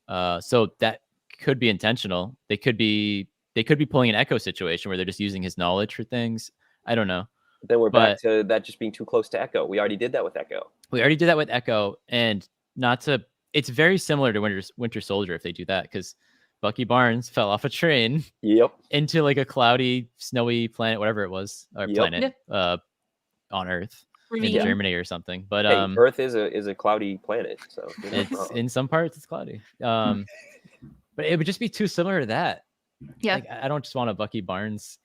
So that could be intentional. They could be pulling an Echo situation where they're just using his knowledge for things. I don't know. Then we're back to that just being too close to Echo. We already did that with Echo. And it's very similar to Winter Soldier if they do that, because Bucky Barnes fell off a train into like a cloudy, snowy planet, whatever it was, or planet on Earth in Germany or something. But Earth is a cloudy planet, so it's in some parts it's cloudy. But it would just be too similar to that. Yeah, like, I don't just want a Bucky Barnes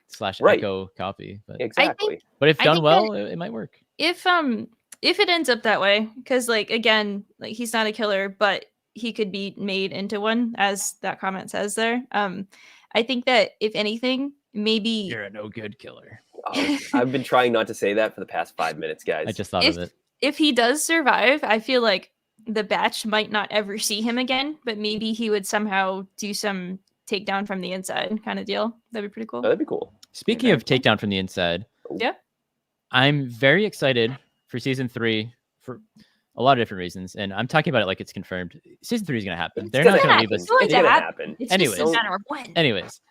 / Echo copy, but exactly. But if done well, it might work. If it ends up that way, because like again, like he's not a killer, but he could be made into one, as that comment says there. I think that if anything, maybe you're a no good killer. I've been trying not to say that for the past 5 minutes, guys. I just thought of it. If he does survive, I feel like the batch might not ever see him again, but maybe he would somehow do some takedown from the inside kind of deal. That'd be pretty cool. That'd be cool. Speaking of takedown from the inside, I'm very excited for season 3 for a lot of different reasons, and I'm talking about it like it's confirmed. Season 3 is going to happen. They're not going to leave us. It's going to happen. It's just a matter of when. Anyways,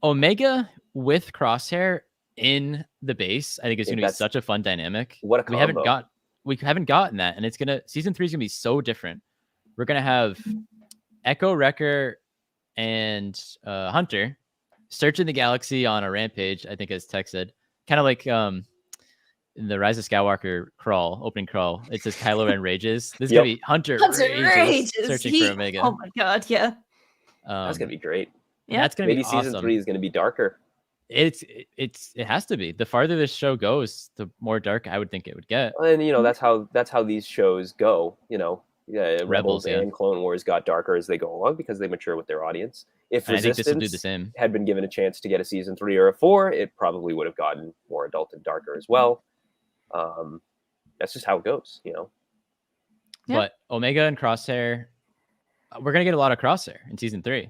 Omega with Crosshair in the base, I think is going to be such a fun dynamic. What a combo. We haven't gotten that, and season 3 is going to be so different. We're going to have Echo, Wrecker, and Hunter searching the galaxy on a rampage, I think, as Tech said, kind of like in the Rise of Skywalker opening crawl, it says Kylo Ren rages. This is gonna be Hunter rages searching for Omega. Oh my god, yeah. That's gonna be great. Yeah, that's gonna be awesome. Season 3 is gonna be darker. It has to be. The farther this show goes, the more dark I would think it would get. And that's how these shows go. Rebels and Clone Wars got darker as they go along because they mature with their audience. If I think this will do the same. Had been given a chance to get a season 3 or a 4, it probably would have gotten more adult and darker as well. That's just how it goes, But Omega and Crosshair, we're gonna get a lot of Crosshair in season 3.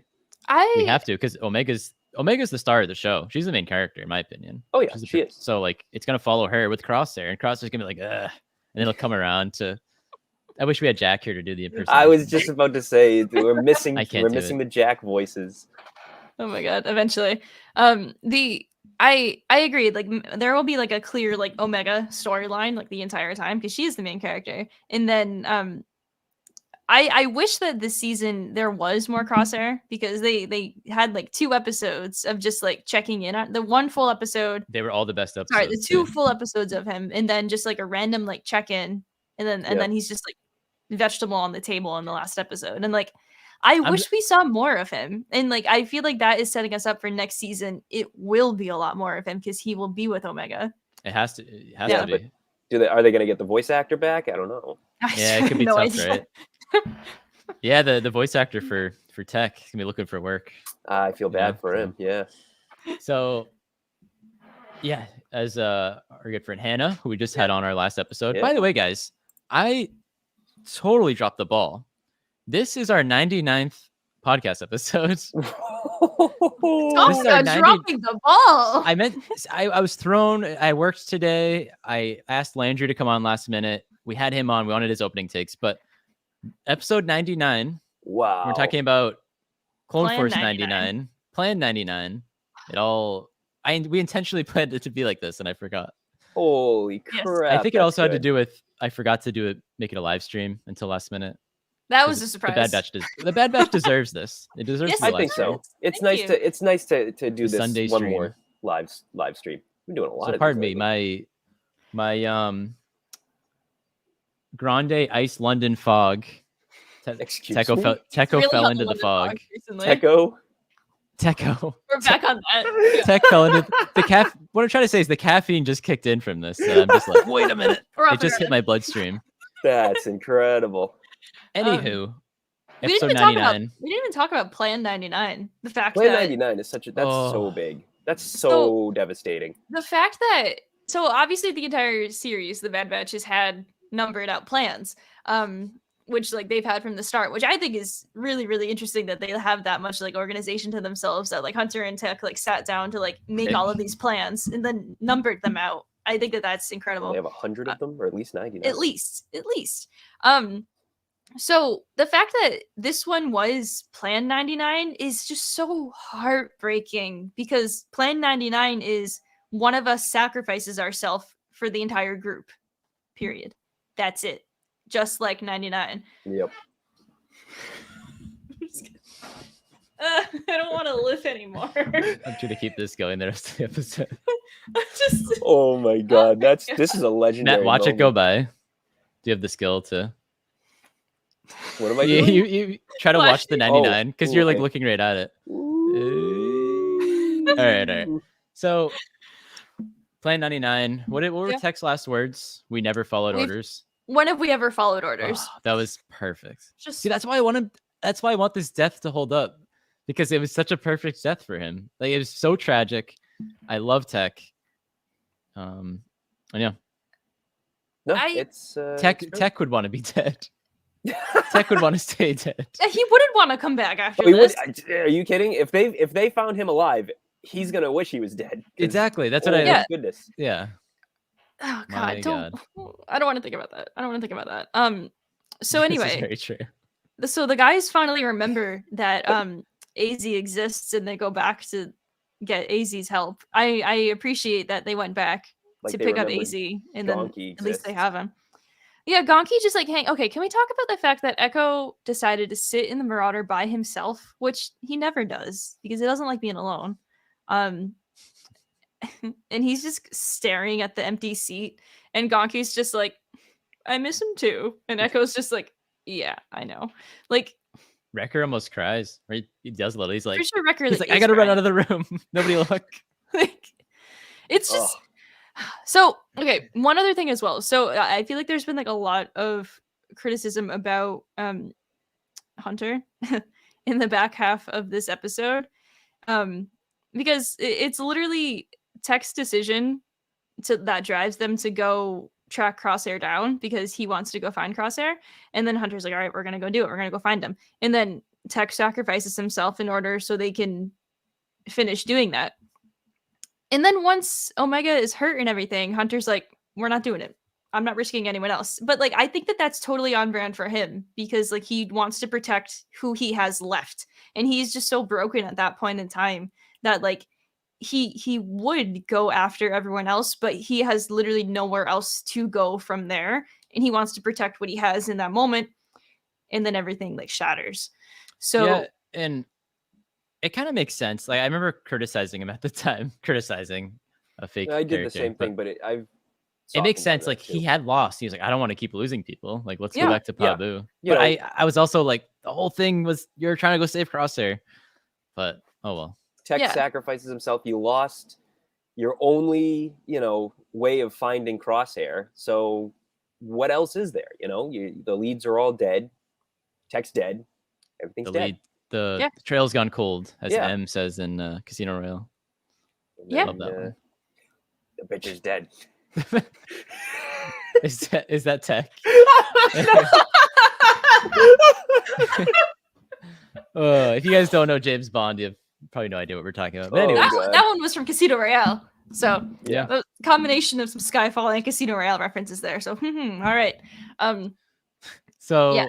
We have to, because Omega's the star of the show. She's the main character, in my opinion. Oh yeah, she is. So like, it's gonna follow her with Crosshair, and Crosshair's gonna be like, ugh, and then it'll come around to. I wish we had Jack here to do the impersonation. I was just about to say we're missing the Jack voices. Oh my god! Eventually, I agree. Like there will be like a clear like Omega storyline like the entire time because she is the main character. And then I wish that this season there was more Crosshair because they had like 2 episodes of just like checking in on the 1 full episode. They were all the best episodes. Sorry, the 2 full episodes of him, and then just like a random like check in, and then he's just like vegetable on the table in the last episode, and like. I wish we saw more of him. And like I feel like that is setting us up for next season. It will be a lot more of him because he will be with Omega. It has to be. But are they going to get the voice actor back? I don't know. Yeah, it could be tough, right? Yeah, the voice actor for Tech is gonna be looking for work. I feel bad Yeah, for so- him. Yeah. So, yeah, as our good friend Hannah, who we just had on our last episode. Yeah. By the way, guys, I totally dropped the ball. This is our 99th podcast episode. Talk This is our about 90 dropping the ball. I meant I was thrown. I worked today. I asked Landry to come on last minute. We had him on. We wanted his opening takes, but episode 99. Wow. We're talking about Clone Plan Force 99. 99, Plan 99. We intentionally planned it to be like this, and I forgot. Holy Yes. crap. I think it that's also had to good. do with I forgot to do it, make it a live stream until last minute. That was a 'Cause surprise. The Bad Batch deserves this. It deserves Yes, to be I a live think stream. so. It's Thank nice you. to do The this Sunday one stream. more live stream. We're doing a lot So of pardon these me, lately. my Grande Ice London fog. Excuse Techo me? fell hot into the London fog. recently. Techo. Techo. We're back on that. Tech fell into the What I'm trying to say is the caffeine just kicked in from this. And I'm just like, wait a minute. We're off It just hit my bloodstream. That's incredible. Anywho, We didn't episode even talk about 99. we didn't even talk about Plan 99. The fact Plan that 99 is that's so Oh. big. That's so devastating. the fact that so obviously the entire series, the Bad Batch has had numbered out plans, which like they've had from the start, which I think is really, really interesting that they have that much like organization to themselves that like Hunter and Tech like sat down to like make all of these plans and then numbered them out. I think that that's incredible. They have 100 of them, or at least 99. At least. So the fact that this one was Plan 99 is just so heartbreaking because Plan 99 is one of us sacrifices ourselves for the entire group. Period. That's it. Just like 99. Yep. I don't want to live anymore. I'm trying to keep this going the rest of the episode. Just Oh my god, this is a legendary Matt, watch it moment. go by. Do you have the skill to? What am I You, doing? you try to watch the 99 because you're like okay. looking right at it. Ooh. All right. So, Plan 99. What were Yeah. Tech's last words? We never followed We've- orders. when have we ever followed orders? Oh, that was perfect. Just See, that's why I want him. That's why I want this death to hold up, because it was such a perfect death for him. Like, it was so tragic. I love Tech. And yeah, No, I- Tech would want to be dead. Tech would want to stay dead. he wouldn't want to come back after He would- this. are you kidding? If they found him alive, he's gonna wish he was dead. 'Cause- Exactly. That's what oh I. my Yeah. goodness. Yeah. Oh My God, I don't want to think about that. So This anyway, is very true. so the guys finally remember that AZ exists and they go back to get AZ's help. I appreciate that they went back Like to they pick up remembered AZ and then Donkey at least they exists. have him. Yeah, Gonki just like okay, can we talk about the fact that Echo decided to sit in the Marauder by himself, which he never does because he doesn't like being alone. And he's just staring at the empty seat and Gonki's just like, I miss him too. And Echo's just like, yeah, I know. Like Wrecker almost cries. Right? He does a little. He's like, pretty sure Record I gotta run out of the room. Nobody look. like it's just so okay. One other thing as well. So I feel like there's been like a lot of criticism about Hunter in the back half of this episode, because it's literally Tech's decision that drives them to go track Crosshair down because he wants to go find Crosshair, and then Hunter's like, all right, we're gonna go do it. We're gonna go find him, and then Tech sacrifices himself in order so they can finish doing that. And then once Omega is hurt and everything, Hunter's like, we're not doing it. I'm not risking anyone else. But like, I think that that's totally on brand for him because like he wants to protect who he has left. And he's just so broken at that point in time that like he would go after everyone else, but he has literally nowhere else to go from there. And he wants to protect what he has in that moment. And then everything like shatters. So yeah, and it kind of makes sense. Like I remember criticizing him at the time, criticizing a fake. I did the character, same but thing, but it makes sense. Like he had lost. He was like, I don't want to keep losing people. Like let's go back to Yeah. Pabu. You But know- I was also like, the whole thing was you're trying to go save Crosshair. But oh well. Tech Yeah. sacrifices himself. You lost your only, way of finding Crosshair. So what else is there? The leads are all dead. Tech's dead. Everything's The dead. lead, the Yeah. trail's gone cold, as Yeah. M says in Casino Royale. And Yeah. Love that one. The bitch is dead. Is that Tech? If you guys don't know James Bond, you have probably no idea what we're talking about. But Oh, anyway, God. that one was from Casino Royale. So Yeah. a combination of some Skyfall and Casino Royale references there. So all right. so Yeah.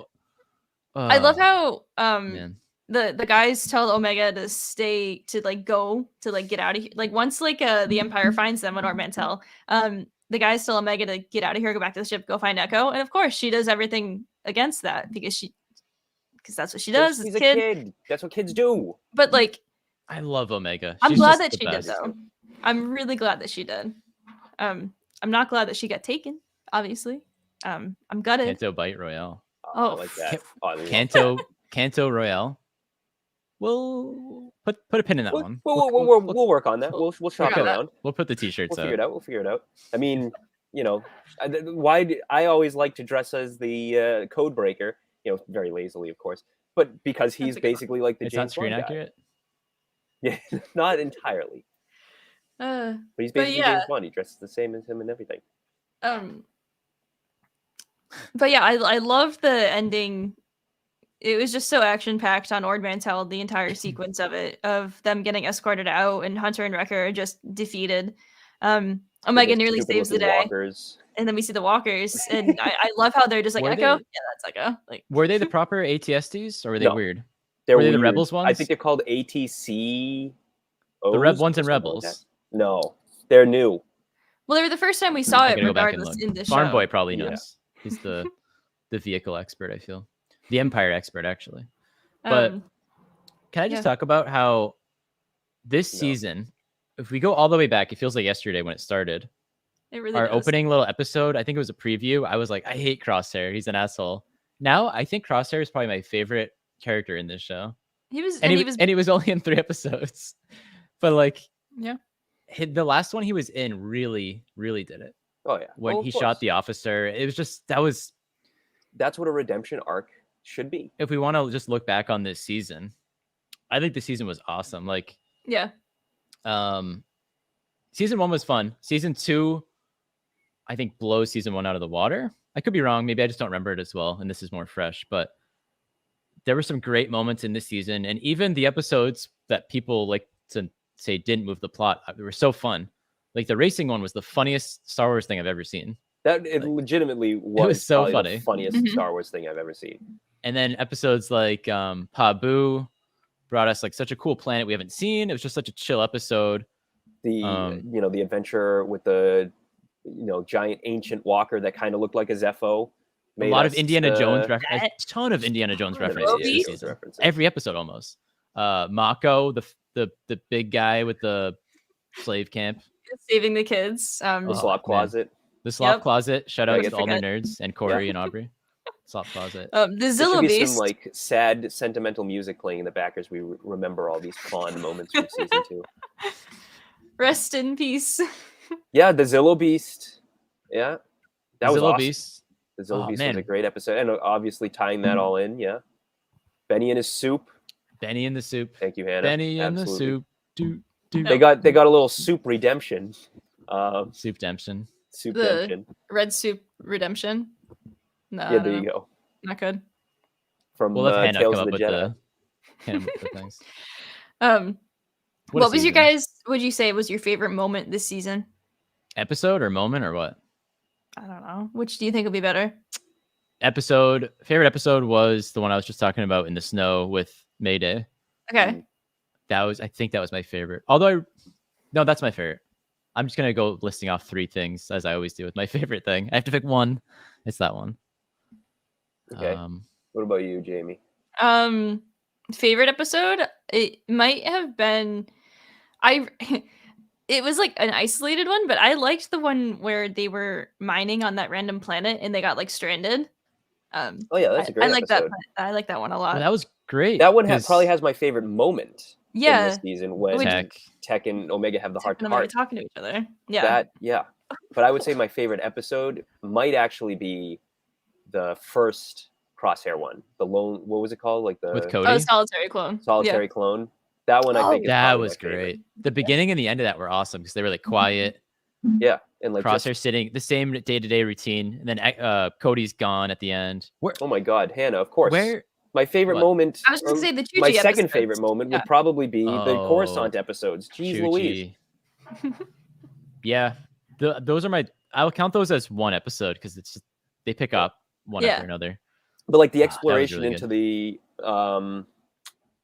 I love how man. the guys tell Omega to stay, to like go, to like get out of here. Like once like the Empire finds them, what Art Mantell, the guys tell Omega to get out of here, go back to the ship, go find Echo, and of course she does everything against that because that's what she does. She's As a kid. That's what kids do. But like, I love Omega. I'm She's glad just that the she best. did though. I'm really glad that she did. I'm not glad that she got taken. Obviously, I'm gutted. Canto Bite Royale. I like that. I love Canto Royale. We'll put a pin in that one. We'll work on that. We'll shop on that. around. We'll put the t-shirts We'll out. figure it out. I mean, I always like to dress as the code breaker, very lazily, of course, but because he's basically like the It's not James screen Bond guy. accurate. Yeah, not entirely, but he's basically James Bond. He dresses the same as him and everything. But yeah, I love the ending. It was just so action packed on Ord Mantell, the entire sequence of it, of them getting escorted out and Hunter and Wrecker are just defeated. Omega nearly saves the day. Walkers. And then we see the walkers, and I love how they're just like, Echo? Yeah, that's Echo. Like, were they the proper ATSTs or were they No. weird? Were they the Rebels ones? I think they're called ATC. The Reb ones and Rebels. No, they're new. well, they were the first time we saw I it, gotta go back and regardless, look. in this Farm show. Boy probably Yeah. knows. He's the vehicle expert, I feel. The Empire expert, actually. But can I just talk about how this season, if we go all the way back, it feels like yesterday when it started. It really Our does. opening little episode, I think it was a preview. I was like, I hate Crosshair. He's an asshole. Now I think Crosshair is probably my favorite character in this show. He was, And he was only in 3 episodes. But like, yeah, the last one he was in really, really did it. Oh yeah, When he shot the officer, it was just that's what a redemption arc should be. If we want to just look back on this season, I think the season was awesome. Like, yeah. Season 1 was fun. Season 2, I think, blows season 1 out of the water. I could be wrong. Maybe I just don't remember it as well, and this is more fresh. But there were some great moments in this season, and even the episodes that people like to say didn't move the plot, they were so fun. Like the racing one was the funniest Star Wars thing I've ever seen. That it legitimately was so probably funny. the funniest Star Wars thing I've ever seen. And then episodes like Pabu brought us like such a cool planet we haven't seen. It was just such a chill episode. The the adventure with the giant ancient walker that kind of looked like a Zepho. A lot of Indiana Jones references. A ton of Indiana Jones references this season. Every episode almost. Mako, the big guy with the slave camp. Saving the kids. The slop closet. The slop closet. Shout out to all the forget. nerds and Corey and Aubrey. Slop closet. The Zillow There should be Beast. some like sad, sentimental music playing in the back as we remember all these fond moments from season 2. Rest in peace. Yeah, the Zillow Beast. Yeah, that was Zillow awesome. Beast. The Zillow Beast was a great episode, and obviously tying that all in. Yeah, Benny and his soup. Benny in the soup. Thank you, Hannah. Benny in the soup. They got a little soup redemption. Soup redemption. Soup The redemption. Red Soup Redemption. No, Yeah, there you go. Not good. From We'll let Hannah Tales come of up the with Jedi. the things. What was your guys? Would you say was your favorite moment this season? Episode or moment or what? I don't know. Which do you think would be better? Favorite episode was the one I was just talking about in the snow with Mayday. Okay. I think that was my favorite. Although no, that's my favorite. I'm just gonna go listing off 3 things as I always do with my favorite thing. I have to pick one. It's that one. Okay. What about you, Jamie? Favorite episode? It might have been it was like an isolated one, but I liked the one where they were mining on that random planet and they got like stranded. Oh yeah, that's a great episode. I like that one a lot. Well, that was great. That one probably has my favorite moment. Yeah. In this season when Tech and Omega have the heart to heart talking to each other. Yeah. But I would say my favorite episode might actually be the first Crosshair one, the lone, what was it called? Like the with Oh, Cody. Solitary Clone. solitary clone. That one I think is That probably was my favorite. great. The beginning and the end of that were awesome because they were like quiet. Yeah, and like Crosshair just, sitting the same day-to-day routine, and then Cody's gone at the end. oh my God, Hannah, of course. Where My favorite What? moment, I was going to say the Chuji my second episodes. favorite moment Yeah. would probably be the Oh, Coruscant episodes. Jeez Louise. Chuchi. Yeah, those are my. I will count those as one episode because it's just, they pick up one Yeah. after another. But like the That was exploration really into the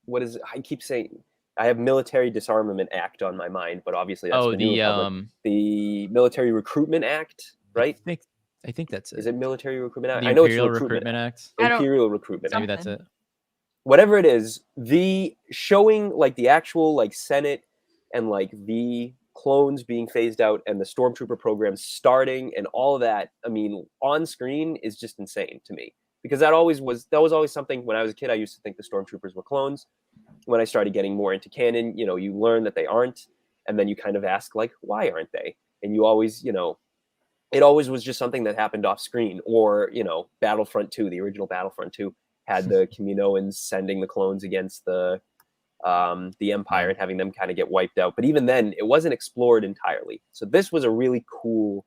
what is it? I keep saying I have Military Disarmament Act on my mind, but obviously that's the New Republic. The Military Recruitment Act, right? I think that's it. Is it Military Recruitment Act? The I know it's Imperial Recruitment Act. I don't- Imperial Recruitment Maybe Act. that's it. Whatever it is, the showing like the actual like Senate and like the clones being phased out and the Stormtrooper program starting and all of that, I mean, on screen is just insane to me. Because that was always something when I was a kid. I used to think the Stormtroopers were clones. When I started getting more into canon, you know, you learn that they aren't, and then you kind of ask like, why aren't they? And you always, you know, it always was just something that happened off screen. Or, you know, Battlefront 2, the original Battlefront 2, had the Kaminoans sending the clones against the Empire and having them kind of get wiped out. But even then, it wasn't explored entirely. So this was a really cool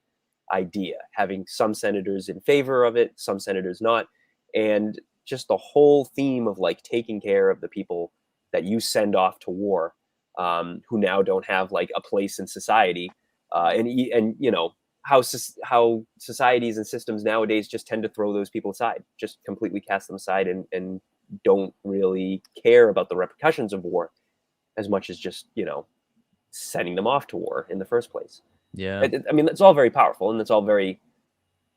idea, having some senators in favor of it, some senators not. And just the whole theme of like taking care of the people that you send off to war, who now don't have like a place in society, and you know how societies and systems nowadays just tend to throw those people aside, just completely cast them aside, and don't really care about the repercussions of war as much as just, you know, sending them off to war in the first place. Yeah. I mean, it's all very powerful and it's all very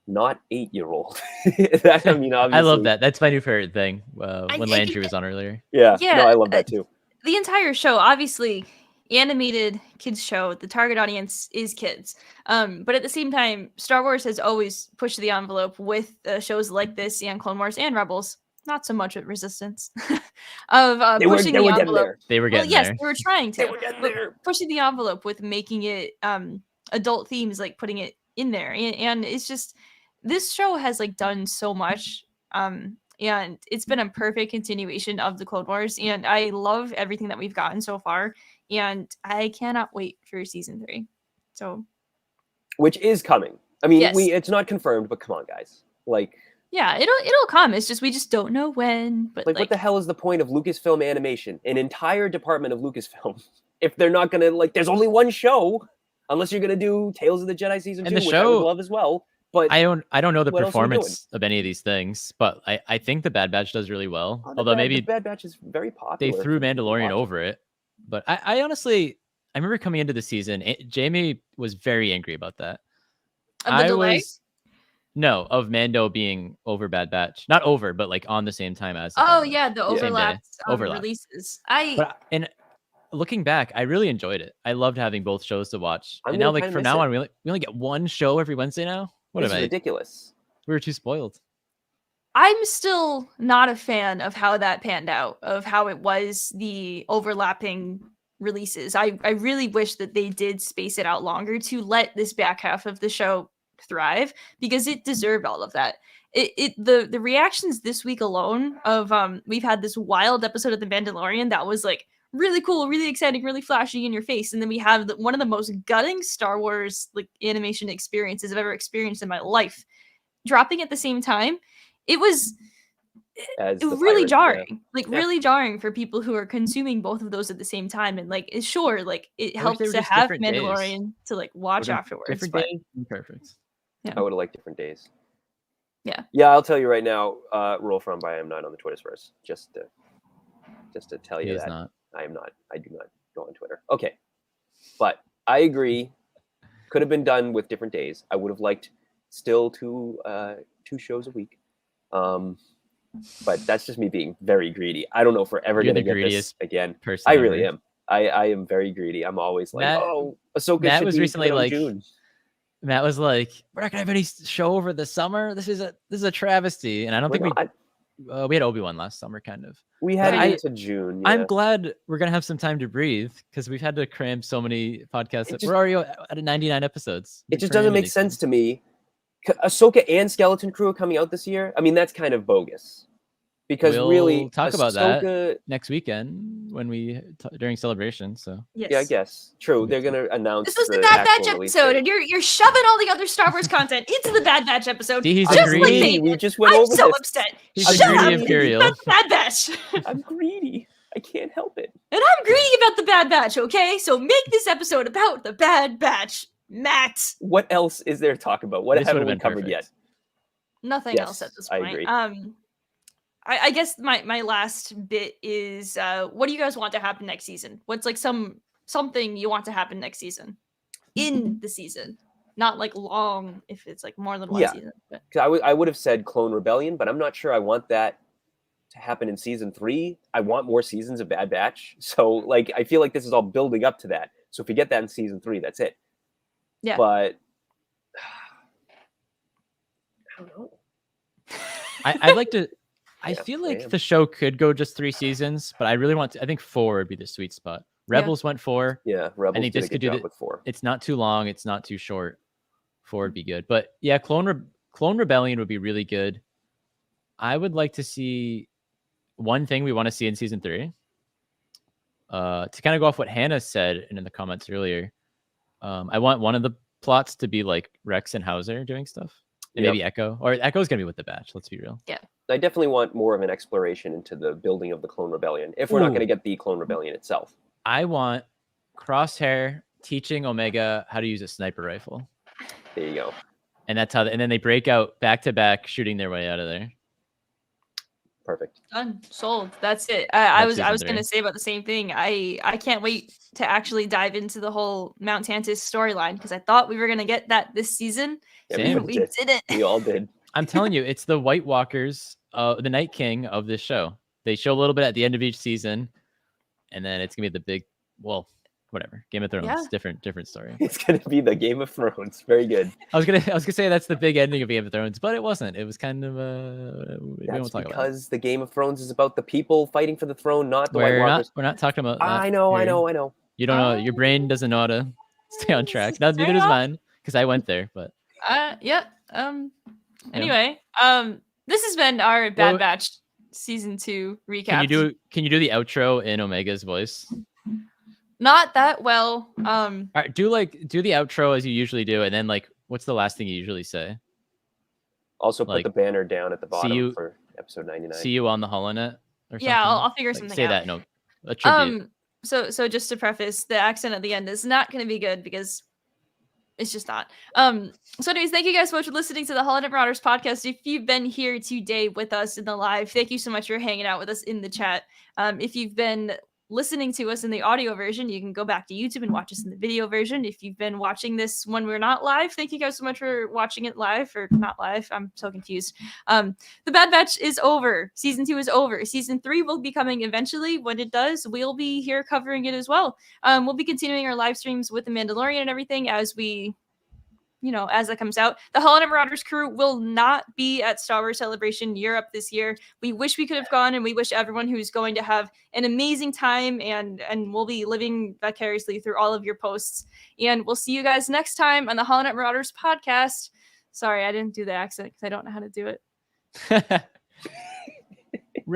not 8-year-old. I mean, obviously, I love that. That's my new favorite thing. When I Landry think was on earlier. Yeah, Yeah, no, I love that too. The entire show, obviously, animated kids show. The target audience is kids. But at the same time, Star Wars has always pushed the envelope with shows like this and Clone Wars and Rebels. Not so much with Resistance. Of pushing the envelope. They were getting yes, there. they were trying to. They were getting but there. pushing the envelope with making it adult themes, like putting it in there. And it's just, this show has like done so much. And it's been a perfect continuation of the Clone Wars. And I love everything that we've gotten so far. And I cannot wait for season 3. So, Which is coming. I mean, Yes. it's not confirmed, but come on, guys. Like, yeah, it'll come. It's just we just don't know when. But what the hell is the point of Lucasfilm Animation, an entire department of Lucasfilm, if they're not gonna, like, there's only one show, unless you're gonna do Tales of the Jedi season 2, And the which I would show- love as well. But I don't know the what else are we performance of any of these things, but I think the Bad Batch does really well. the Although maybe the Bad Batch is very popular. they threw for people to Mandalorian watch. over it. But I honestly, I remember coming into the season, Jamie was very angry about that. Of the delay? Of Mando being over Bad Batch. Not over, but like on the same time as. Oh yeah, the Same day. overlaps Overlap. releases. And looking back, I really enjoyed it. I loved having both shows to watch. I'm And now, gonna like kinda from miss now it. on, we only get one show every Wednesday now. What This am is I? ridiculous. We were too spoiled. I'm still not a fan of how that panned out, of how it was the overlapping releases. I really wish that they did space it out longer to let this back half of the show thrive, because it deserved all of that. The reactions this week alone of we've had this wild episode of The Mandalorian that was like really cool, really exciting, really flashy in your face, and then we have one of the most gutting Star Wars like animation experiences I've ever experienced in my life dropping at the same time. It was As the really pirate, jarring, yeah. really jarring for people who are consuming both of those at the same time. And like, sure, like it I wish helps they were to just have different days. Mandalorian to like watch Would've- afterwards. Different But day. Perfect. I would have liked different days. Yeah. Yeah, I'll tell you right now, roll from by I am not on the Twitterverse. Just to tell He you is that not. I am not. I do not go on Twitter. Okay. But I agree. Could have been done with different days. I would have liked still two shows a week. But that's just me being very greedy. I don't know if we're ever You're going to the get this greediest again. Person I really ever. am. I am very greedy. I'm always like, Matt- Ahsoka Matt should was be recently put out in like, June. Matt was like, "We're not gonna have any show over the summer. This is a travesty." And I don't We're think not. we had Obi-Wan last summer, kind of. We had I- it into June. Yeah. I'm glad we're gonna have some time to breathe because we've had to cram so many podcasts. It We're already at 99 episodes. It just doesn't make sense to me Ahsoka and Skeleton Crew are coming out this year. I mean, that's kind of bogus. Because we'll really, talk about Ahsoka, that next weekend when during celebration. So Yes. yeah, I guess true. They're gonna announce. This was the Bad Batch episode, and you're shoving all the other Star Wars content into the Bad Batch episode. See, he's just greedy. like they We did. just went I'm over so this. upset. He's Shut a greedy up. Imperial. About the Bad Batch. I'm greedy. I can't help it. And I'm greedy about the Bad Batch, okay? So make this episode about the Bad Batch, Matt. What else is there to talk about? What This haven't would've we been covered perfect. yet? Nothing else at this point. I agree. I guess my last bit is what do you guys want to happen next season? What's like something you want to happen next season? In the season. Not like long if it's like more than one season. But. I would have said Clone Rebellion, but I'm not sure I want that to happen in season 3. I want more seasons of Bad Batch. So like I feel like this is all building up to that. So if we get that in season 3, that's it. Yeah. But I don't know. I'd like to. I Yeah, feel like damn. the show could go just 3 seasons, but I really want to. I think 4 would be the sweet spot. Rebels went 4. Yeah, Rebels think did this a could good do job with 4. It's not too long. It's not too short. 4 would be good. But yeah, Clone Rebellion would be really good. I would like to see one thing we want to see in season 3. To kind of go off what Hannah said in the comments earlier. I want one of the plots to be like Rex and Hauser doing stuff. And maybe Echo. Or Echo's going to be with the Batch. Let's be real. Yeah. I definitely want more of an exploration into the building of the Clone Rebellion, if we're not going to get the Clone Rebellion itself. I want Crosshair teaching Omega how to use a sniper rifle. There you go. And that's how, and then they break out back to back, shooting their way out of there. Perfect. Done. Sold. That's it. I was season going to 3. say about the same thing. I can't wait to actually dive into the whole Mount Tantus storyline because I thought we were going to get that this season. Same. We didn't. We all did. I'm telling you, it's the White Walkers, the Night King of this show. They show a little bit at the end of each season, and then it's gonna be the big, well, whatever. Game of Thrones, Yeah. different story. It's going to be the Game of Thrones. Very good. I was gonna say that's the big ending of Game of Thrones, but it wasn't. It was kind of we That's won't talk about it. because the Game of Thrones is about the people fighting for the throne, not the White We're Walkers. not talking about that. I know. You don't know. Your brain doesn't know how to stay on track. Neither Fair does enough. mine, because I went there. But Yeah. Anyway, this has been our Bad Well, Batch season 2 recap. Can you do the outro in Omega's voice? Not that well. All right, do the outro as you usually do, and then like, what's the last thing you usually say? Also put Like, the banner down at the bottom you- for episode 99. See you on the HoloNet or something. Yeah, I'll figure Like, something say out. that. No, a tribute. So just to preface, the accent at the end is not going to be good because it's just not. So anyways, thank you guys so much for listening to the HoloNet Marauders podcast. If you've been here today with us in the live, thank you so much for hanging out with us in the chat. If you've been listening to us in the audio version, you can go back to YouTube and watch us in the video version. If you've been watching this when we're not live, thank you guys so much for watching it live or not live. I'm so confused. The Bad Batch is over. Season 2 is over. Season 3 will be coming eventually. When it does, we'll be here covering it as well. We'll be continuing our live streams with The Mandalorian and everything as we, as that comes out. The HoloNet Marauders crew will not be at Star Wars Celebration Europe this year. We wish we could have gone, and we wish everyone who's going to have an amazing time, and we'll be living vicariously through all of your posts. And we'll see you guys next time on the HoloNet Marauders podcast. Sorry, I didn't do the accent because I don't know how to do it.